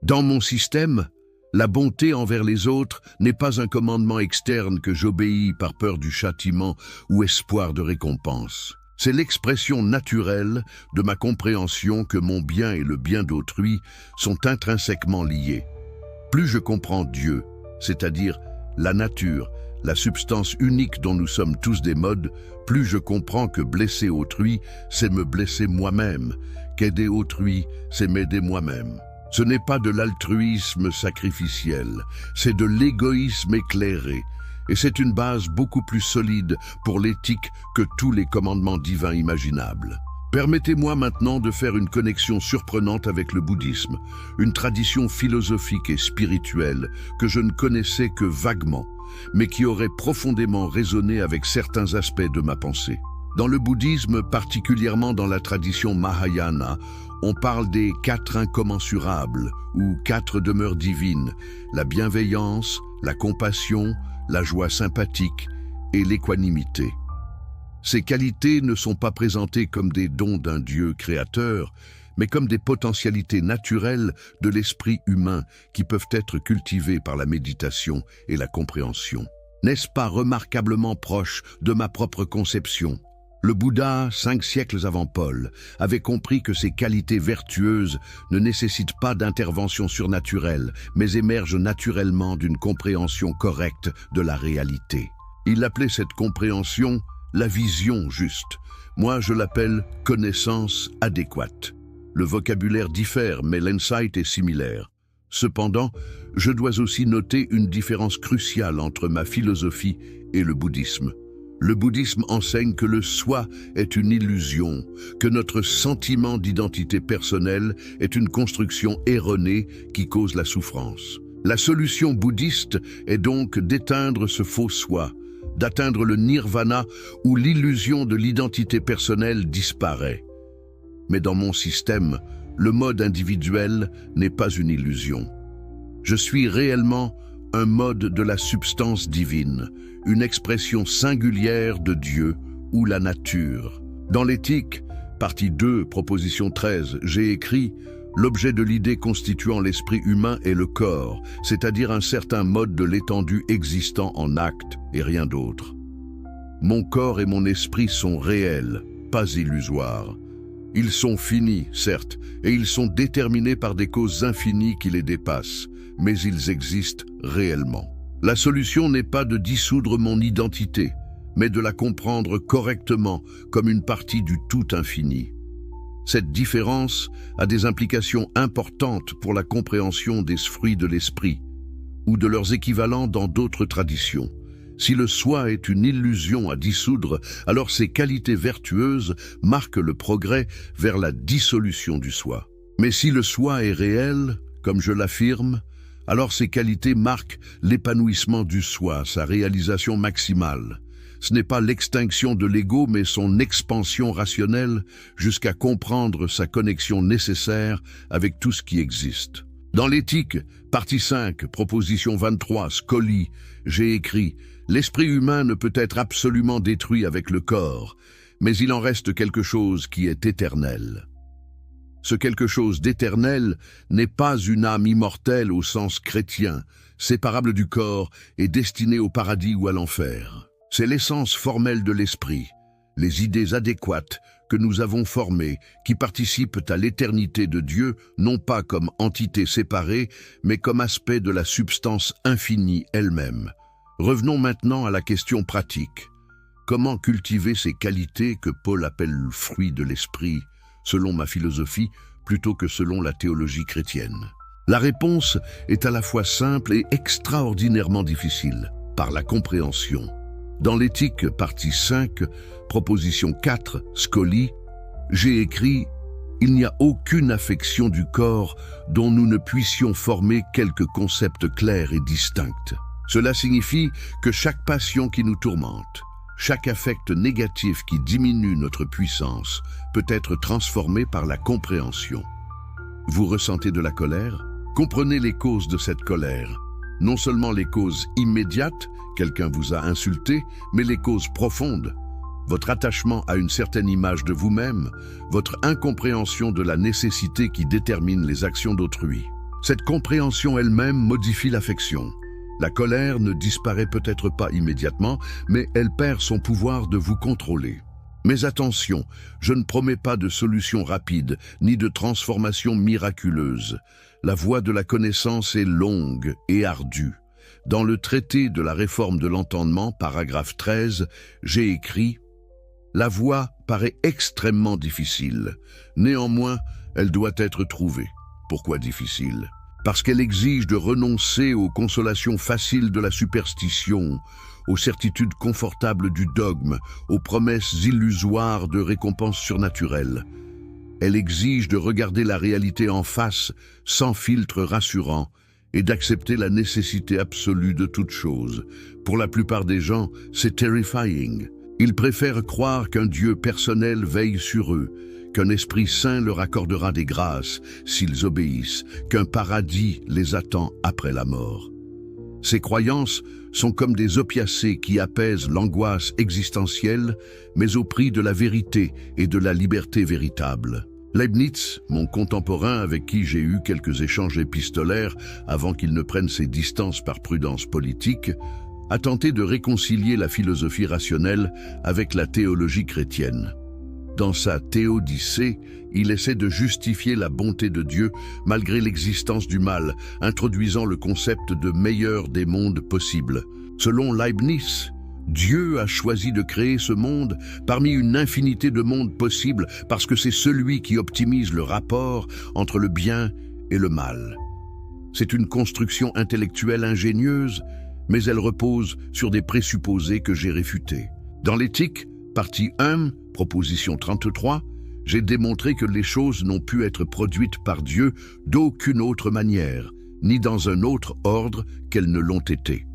A: Dans mon système, la bonté envers les autres n'est pas un commandement externe que j'obéis par peur du châtiment ou espoir de récompense. C'est l'expression naturelle de ma compréhension que mon bien et le bien d'autrui sont intrinsèquement liés. Plus je comprends Dieu, c'est-à-dire la nature, la substance unique dont nous sommes tous des modes, plus je comprends que blesser autrui, c'est me blesser moi-même, qu'aider autrui, c'est m'aider moi-même. Ce n'est pas de l'altruisme sacrificiel, c'est de l'égoïsme éclairé. Et c'est une base beaucoup plus solide pour l'éthique que tous les commandements divins imaginables. Permettez-moi maintenant de faire une connexion surprenante avec le bouddhisme, une tradition philosophique et spirituelle que je ne connaissais que vaguement, mais qui aurait profondément résonné avec certains aspects de ma pensée. Dans le bouddhisme, particulièrement dans la tradition Mahayana, on parle des 4 incommensurables, ou 4 demeures divines, la bienveillance, la compassion, la joie sympathique et l'équanimité. Ces qualités ne sont pas présentées comme des dons d'un Dieu créateur, mais comme des potentialités naturelles de l'esprit humain qui peuvent être cultivées par la méditation et la compréhension. N'est-ce pas remarquablement proche de ma propre conception? Le Bouddha, 5 siècles avant Paul, avait compris que ces qualités vertueuses ne nécessitent pas d'intervention surnaturelle, mais émergent naturellement d'une compréhension correcte de la réalité. Il appelait cette compréhension la vision juste. Moi, je l'appelle connaissance adéquate. Le vocabulaire diffère, mais l'insight est similaire. Cependant, je dois aussi noter une différence cruciale entre ma philosophie et le bouddhisme. Le bouddhisme enseigne que le soi est une illusion, que notre sentiment d'identité personnelle est une construction erronée qui cause la souffrance. La solution bouddhiste est donc d'éteindre ce faux soi, d'atteindre le nirvana où l'illusion de l'identité personnelle disparaît. Mais dans mon système, le mode individuel n'est pas une illusion. Je suis réellement un mode de la substance divine, une expression singulière de Dieu ou la nature. Dans l'éthique, partie 2, proposition 13, j'ai écrit « L'objet de l'idée constituant l'esprit humain est le corps, c'est-à-dire un certain mode de l'étendue existant en acte et rien d'autre. Mon corps et mon esprit sont réels, pas illusoires. Ils sont finis, certes, et ils sont déterminés par des causes infinies qui les dépassent, mais ils existent réellement. La solution n'est pas de dissoudre mon identité, mais de la comprendre correctement comme une partie du tout infini. Cette différence a des implications importantes pour la compréhension des fruits de l'esprit, ou de leurs équivalents dans d'autres traditions. Si le soi est une illusion à dissoudre, alors ses qualités vertueuses marquent le progrès vers la dissolution du soi. Mais si le soi est réel, comme je l'affirme, alors ces qualités marquent l'épanouissement du soi, sa réalisation maximale. Ce n'est pas l'extinction de l'ego, mais son expansion rationnelle jusqu'à comprendre sa connexion nécessaire avec tout ce qui existe. Dans l'éthique, partie 5, proposition 23, Scully, j'ai écrit « L'esprit humain ne peut être absolument détruit avec le corps, mais il en reste quelque chose qui est éternel. » Ce quelque chose d'éternel n'est pas une âme immortelle au sens chrétien, séparable du corps et destinée au paradis ou à l'enfer. C'est l'essence formelle de l'esprit, les idées adéquates que nous avons formées, qui participent à l'éternité de Dieu, non pas comme entité séparée, mais comme aspect de la substance infinie elle-même. Revenons maintenant à la question pratique. Comment cultiver ces qualités que Paul appelle le fruit de l'esprit, selon ma philosophie, plutôt que selon la théologie chrétienne? La réponse est à la fois simple et extraordinairement difficile, par la compréhension. Dans l'éthique, partie 5, proposition 4, Scully, j'ai écrit « Il n'y a aucune affection du corps dont nous ne puissions former quelques concepts clairs et distincts. Cela signifie que chaque passion qui nous tourmente, chaque affect négatif qui diminue notre puissance peut être transformé par la compréhension. Vous ressentez de la colère? Comprenez les causes de cette colère. Non seulement les causes immédiates, quelqu'un vous a insulté, mais les causes profondes. Votre attachement à une certaine image de vous-même, votre incompréhension de la nécessité qui détermine les actions d'autrui. Cette compréhension elle-même modifie l'affection. La colère ne disparaît peut-être pas immédiatement, mais elle perd son pouvoir de vous contrôler. Mais attention, je ne promets pas de solution rapide, ni de transformation miraculeuse. La voie de la connaissance est longue et ardue. Dans le traité de la réforme de l'entendement, paragraphe 13, j'ai écrit « La voie paraît extrêmement difficile. Néanmoins, elle doit être trouvée. » Pourquoi difficile? Parce qu'elle exige de renoncer aux consolations faciles de la superstition, aux certitudes confortables du dogme, aux promesses illusoires de récompenses surnaturelles. Elle exige de regarder la réalité en face, sans filtre rassurant, et d'accepter la nécessité absolue de toute chose. Pour la plupart des gens, c'est terrifying. Ils préfèrent croire qu'un Dieu personnel veille sur eux, qu'un Esprit Saint leur accordera des grâces s'ils obéissent, qu'un paradis les attend après la mort. Ces croyances sont comme des opiacés qui apaisent l'angoisse existentielle, mais au prix de la vérité et de la liberté véritable. Leibniz, mon contemporain avec qui j'ai eu quelques échanges épistolaires avant qu'il ne prenne ses distances par prudence politique, a tenté de réconcilier la philosophie rationnelle avec la théologie chrétienne. Dans sa Théodicée, il essaie de justifier la bonté de Dieu malgré l'existence du mal, introduisant le concept de meilleur des mondes possibles. Selon Leibniz, Dieu a choisi de créer ce monde parmi une infinité de mondes possibles parce que c'est celui qui optimise le rapport entre le bien et le mal. C'est une construction intellectuelle ingénieuse, mais elle repose sur des présupposés que j'ai réfutés. Dans l'éthique, partie 1, proposition 33, j'ai démontré que les choses n'ont pu être produites par Dieu d'aucune autre manière, ni dans un autre ordre qu'elles ne l'ont été.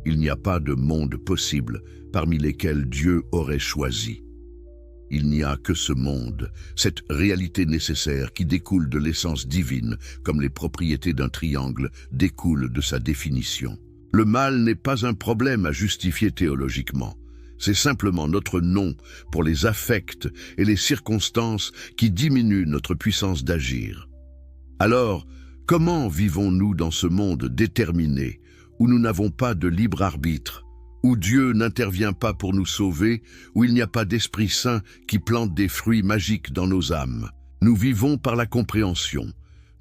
A: Il n'y a pas de monde possible parmi lesquels Dieu aurait choisi. Il n'y a que ce monde, cette réalité nécessaire qui découle de l'essence divine, comme les propriétés d'un triangle découlent de sa définition. Le mal n'est pas un problème à justifier théologiquement. C'est simplement notre nom pour les affects et les circonstances qui diminuent notre puissance d'agir. Alors, comment vivons-nous dans ce monde déterminé, où nous n'avons pas de libre arbitre, où Dieu n'intervient pas pour nous sauver, où il n'y a pas d'Esprit Saint qui plante des fruits magiques dans nos âmes? Nous vivons par la compréhension.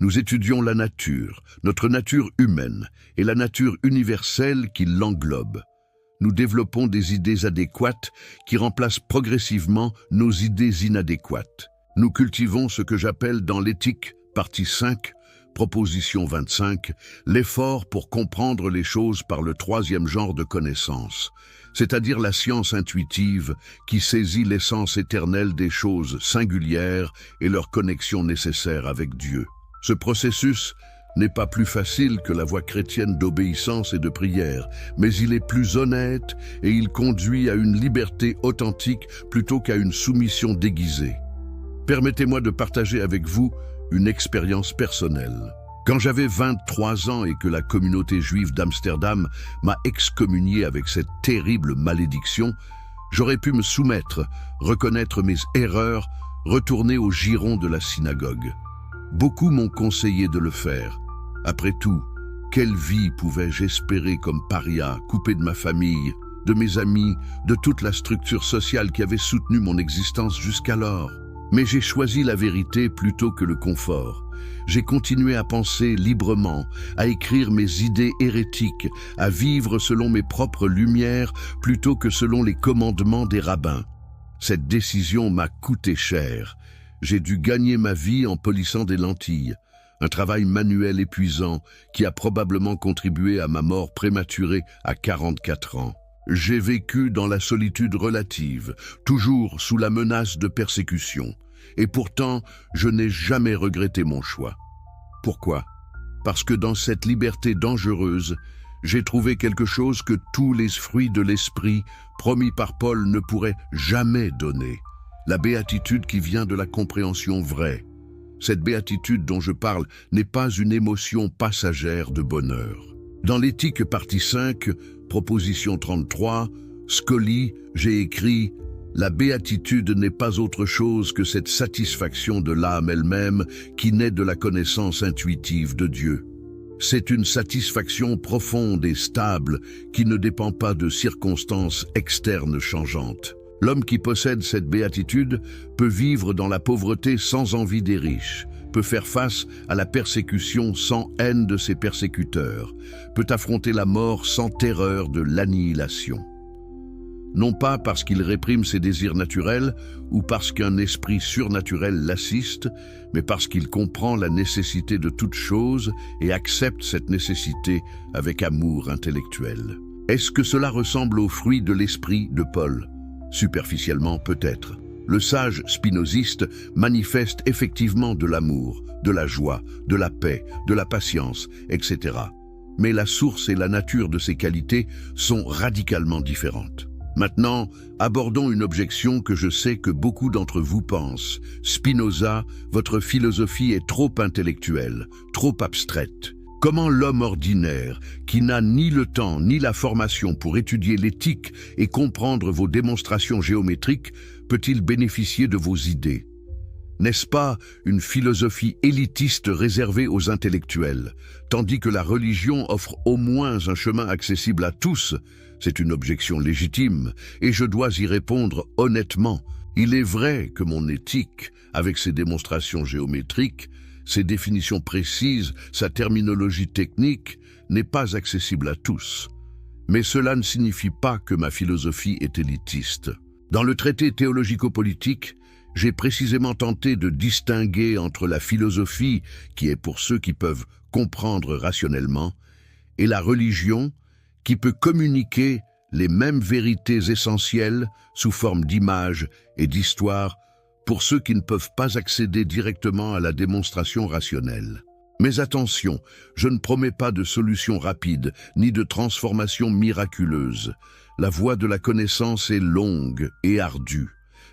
A: Nous étudions la nature, notre nature humaine et la nature universelle qui l'englobe. Nous développons des idées adéquates qui remplacent progressivement nos idées inadéquates. Nous cultivons ce que j'appelle dans l'éthique, partie 5, proposition 25, l'effort pour comprendre les choses par le troisième genre de connaissance, c'est-à-dire la science intuitive qui saisit l'essence éternelle des choses singulières et leur connexion nécessaire avec Dieu. Ce processus n'est pas plus facile que la voie chrétienne d'obéissance et de prière, mais il est plus honnête et il conduit à une liberté authentique plutôt qu'à une soumission déguisée. Permettez-moi de partager avec vous une expérience personnelle. Quand j'avais 23 ans et que la communauté juive d'Amsterdam m'a excommunié avec cette terrible malédiction, j'aurais pu me soumettre, reconnaître mes erreurs, retourner au giron de la synagogue. Beaucoup m'ont conseillé de le faire. Après tout, quelle vie pouvais-je espérer comme paria, coupé de ma famille, de mes amis, de toute la structure sociale qui avait soutenu mon existence jusqu'alors? Mais j'ai choisi la vérité plutôt que le confort. J'ai continué à penser librement, à écrire mes idées hérétiques, à vivre selon mes propres lumières plutôt que selon les commandements des rabbins. Cette décision m'a coûté cher. J'ai dû gagner ma vie en polissant des lentilles, un travail manuel épuisant qui a probablement contribué à ma mort prématurée à 44 ans. J'ai vécu dans la solitude relative, toujours sous la menace de persécution. Et pourtant, je n'ai jamais regretté mon choix. Pourquoi? Parce que dans cette liberté dangereuse, j'ai trouvé quelque chose que tous les fruits de l'esprit, promis par Paul, ne pourraient jamais donner. La béatitude qui vient de la compréhension vraie. Cette béatitude dont je parle n'est pas une émotion passagère de bonheur. Dans l'éthique partie 5, proposition 33, Scully, j'ai écrit « La béatitude n'est pas autre chose que cette satisfaction de l'âme elle-même qui naît de la connaissance intuitive de Dieu. C'est une satisfaction profonde et stable qui ne dépend pas de circonstances externes changeantes. L'homme qui possède cette béatitude peut vivre dans la pauvreté sans envie des riches, peut faire face à la persécution sans haine de ses persécuteurs, peut affronter la mort sans terreur de l'annihilation. Non pas parce qu'il réprime ses désirs naturels ou parce qu'un esprit surnaturel l'assiste, mais parce qu'il comprend la nécessité de toute chose et accepte cette nécessité avec amour intellectuel. Est-ce que cela ressemble au fruit de l'esprit de Paul? Superficiellement peut-être. Le sage spinoziste manifeste effectivement de l'amour, de la joie, de la paix, de la patience, etc. Mais la source et la nature de ces qualités sont radicalement différentes. Maintenant, abordons une objection que je sais que beaucoup d'entre vous pensent. Spinoza, votre philosophie est trop intellectuelle, trop abstraite. Comment l'homme ordinaire, qui n'a ni le temps ni la formation pour étudier l'éthique et comprendre vos démonstrations géométriques, peut-il bénéficier de vos idées? N'est-ce pas une philosophie élitiste réservée aux intellectuels, tandis que la religion offre au moins un chemin accessible à tous? C'est une objection légitime, et je dois y répondre honnêtement. Il est vrai que mon éthique, avec ses démonstrations géométriques, ses définitions précises, sa terminologie technique, n'est pas accessible à tous. Mais cela ne signifie pas que ma philosophie est élitiste. Dans le traité théologico-politique, j'ai précisément tenté de distinguer entre la philosophie, qui est pour ceux qui peuvent comprendre rationnellement, et la religion, qui peut communiquer les mêmes vérités essentielles sous forme d'images et d'histoires pour ceux qui ne peuvent pas accéder directement à la démonstration rationnelle. Mais attention, je ne promets pas de solution rapide ni de transformation miraculeuse. La voie de la connaissance est longue et ardue.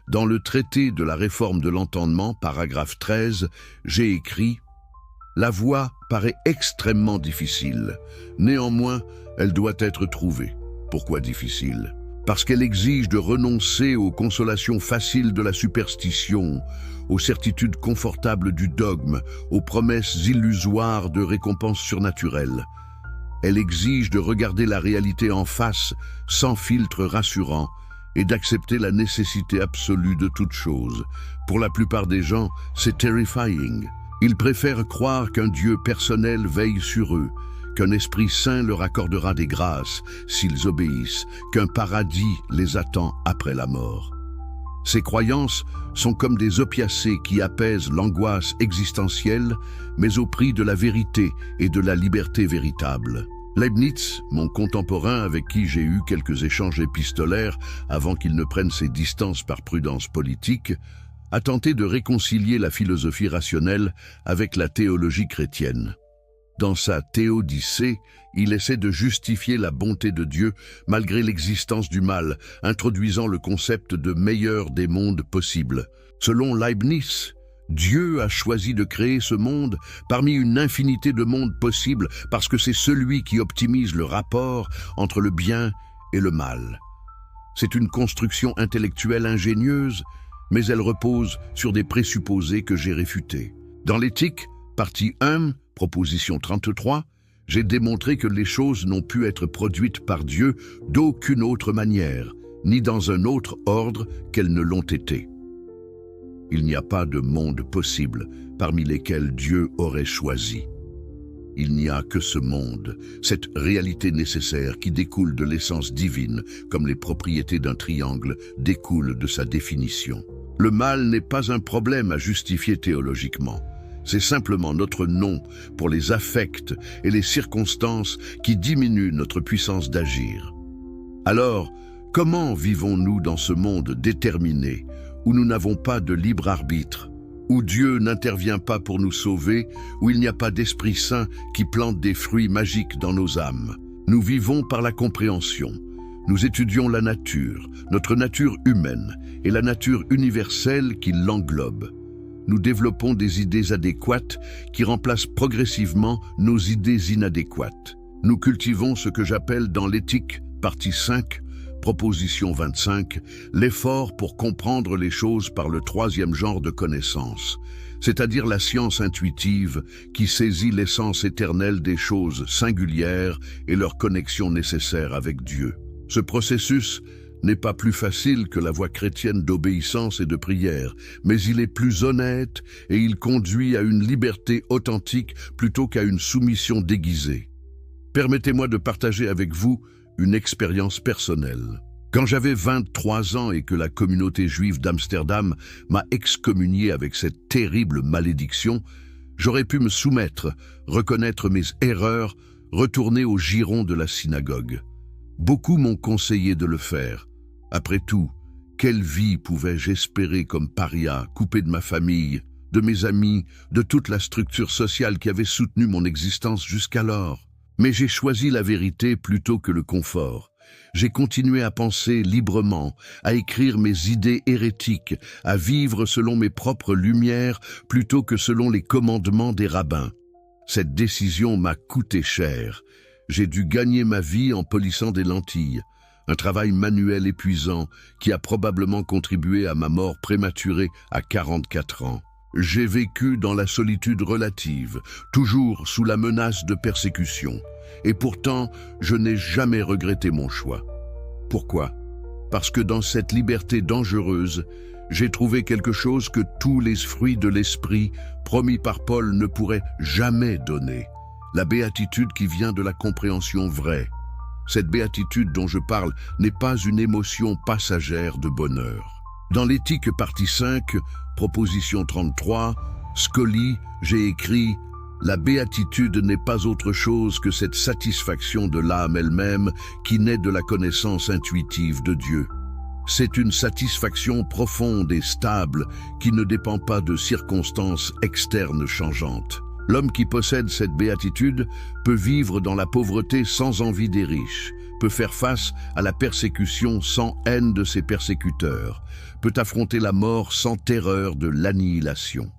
A: Dans le traité de la réforme de l'entendement, paragraphe 13, j'ai écrit « La voie paraît extrêmement difficile. Néanmoins, elle doit être trouvée. » Pourquoi difficile? Parce qu'elle exige de renoncer aux consolations faciles de la superstition, aux certitudes confortables du dogme, aux promesses illusoires de récompenses surnaturelles. Elle exige de regarder la réalité en face, sans filtre rassurant, et d'accepter la nécessité absolue de toute chose. Pour la plupart des gens, c'est terrifying. Ils préfèrent croire qu'un Dieu personnel veille sur eux, qu'un Esprit Saint leur accordera des grâces s'ils obéissent, qu'un paradis les attend après la mort. Ces croyances sont comme des opiacés qui apaisent l'angoisse existentielle, mais au prix de la vérité et de la liberté véritable. Leibniz, mon contemporain avec qui j'ai eu quelques échanges épistolaires avant qu'il ne prenne ses distances par prudence politique, a tenté de réconcilier la philosophie rationnelle avec la théologie chrétienne. Dans sa Théodicée, il essaie de justifier la bonté de Dieu malgré l'existence du mal, introduisant le concept de meilleur des mondes possibles. Selon Leibniz, Dieu a choisi de créer ce monde parmi une infinité de mondes possibles parce que c'est celui qui optimise le rapport entre le bien et le mal. C'est une construction intellectuelle ingénieuse, mais elle repose sur des présupposés que j'ai réfutés. Dans l'éthique, partie 1, proposition 33, j'ai démontré que les choses n'ont pu être produites par Dieu d'aucune autre manière, ni dans un autre ordre qu'elles ne l'ont été. Il n'y a pas de monde possible parmi lesquels Dieu aurait choisi. Il n'y a que ce monde, cette réalité nécessaire qui découle de l'essence divine, comme les propriétés d'un triangle découlent de sa définition. Le mal n'est pas un problème à justifier théologiquement. C'est simplement notre nom pour les affects et les circonstances qui diminuent notre puissance d'agir. Alors, comment vivons-nous dans ce monde déterminé, où nous n'avons pas de libre arbitre, où Dieu n'intervient pas pour nous sauver, où il n'y a pas d'Esprit Saint qui plante des fruits magiques dans nos âmes? Nous vivons par la compréhension. Nous étudions la nature, notre nature humaine et la nature universelle qui l'englobe. Nous développons des idées adéquates qui remplacent progressivement nos idées inadéquates. Nous cultivons ce que j'appelle dans l'éthique, partie 5, proposition 25, l'effort pour comprendre les choses par le troisième genre de connaissance, c'est-à-dire la science intuitive qui saisit l'essence éternelle des choses singulières et leur connexion nécessaire avec Dieu. Ce processus n'est pas plus facile que la voie chrétienne d'obéissance et de prière, mais il est plus honnête et il conduit à une liberté authentique plutôt qu'à une soumission déguisée. Permettez-moi de partager avec vous une expérience personnelle. Quand j'avais 23 ans et que la communauté juive d'Amsterdam m'a excommunié avec cette terrible malédiction, j'aurais pu me soumettre, reconnaître mes erreurs, retourner au giron de la synagogue. Beaucoup m'ont conseillé de le faire. Après tout, quelle vie pouvais-je espérer comme paria, coupé de ma famille, de mes amis, de toute la structure sociale qui avait soutenu mon existence jusqu'alors? Mais j'ai choisi la vérité plutôt que le confort. J'ai continué à penser librement, à écrire mes idées hérétiques, à vivre selon mes propres lumières plutôt que selon les commandements des rabbins. Cette décision m'a coûté cher. J'ai dû gagner ma vie en polissant des lentilles, un travail manuel épuisant qui a probablement contribué à ma mort prématurée à 44 ans. J'ai vécu dans la solitude relative, toujours sous la menace de persécution. Et pourtant, je n'ai jamais regretté mon choix. Pourquoi? Parce que dans cette liberté dangereuse, j'ai trouvé quelque chose que tous les fruits de l'esprit, promis par Paul, ne pourraient jamais donner. La béatitude qui vient de la compréhension vraie. Cette béatitude dont je parle n'est pas une émotion passagère de bonheur. Dans l'éthique partie 5, proposition 33, Scully, j'ai écrit « La béatitude n'est pas autre chose que cette satisfaction de l'âme elle-même qui naît de la connaissance intuitive de Dieu. C'est une satisfaction profonde et stable qui ne dépend pas de circonstances externes changeantes. L'homme qui possède cette béatitude peut vivre dans la pauvreté sans envie des riches, peut faire face à la persécution sans haine de ses persécuteurs, peut affronter la mort sans terreur de l'annihilation.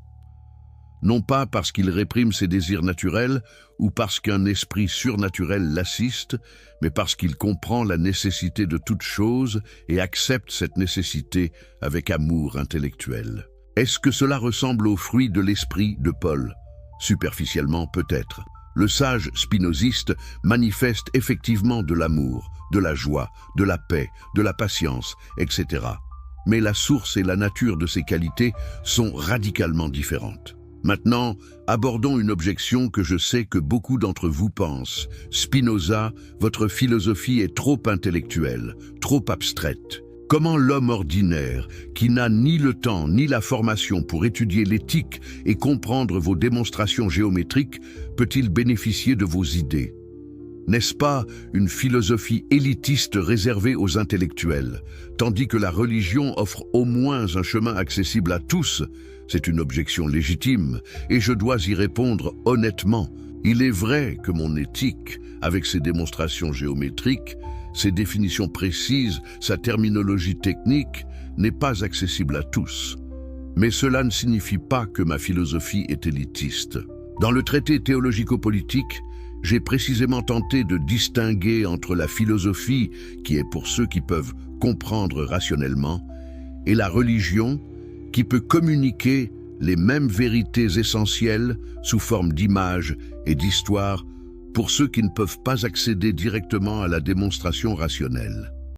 A: Non pas parce qu'il réprime ses désirs naturels ou parce qu'un esprit surnaturel l'assiste, mais parce qu'il comprend la nécessité de toute chose et accepte cette nécessité avec amour intellectuel. Est-ce que cela ressemble aux fruits de l'esprit de Paul? Superficiellement peut-être. Le sage spinoziste manifeste effectivement de l'amour, de la joie, de la paix, de la patience, etc. Mais la source et la nature de ces qualités sont radicalement différentes. Maintenant, abordons une objection que je sais que beaucoup d'entre vous pensent. Spinoza, votre philosophie est trop intellectuelle, trop abstraite. Comment l'homme ordinaire, qui n'a ni le temps ni la formation pour étudier l'éthique et comprendre vos démonstrations géométriques, peut-il bénéficier de vos idées ? N'est-ce pas une philosophie élitiste réservée aux intellectuels, tandis que la religion offre au moins un chemin accessible à tous? C'est une objection légitime, et je dois y répondre honnêtement. Il est vrai que mon éthique, avec ses démonstrations géométriques, ses définitions précises, sa terminologie technique, n'est pas accessible à tous. Mais cela ne signifie pas que ma philosophie est élitiste. Dans le traité théologico-politique, j'ai précisément tenté de distinguer entre la philosophie, qui est pour ceux qui peuvent comprendre rationnellement, et la religion, qui peut communiquer les mêmes vérités essentielles sous forme d'images et d'histoires pour ceux qui ne peuvent pas accéder directement à la démonstration rationnelle.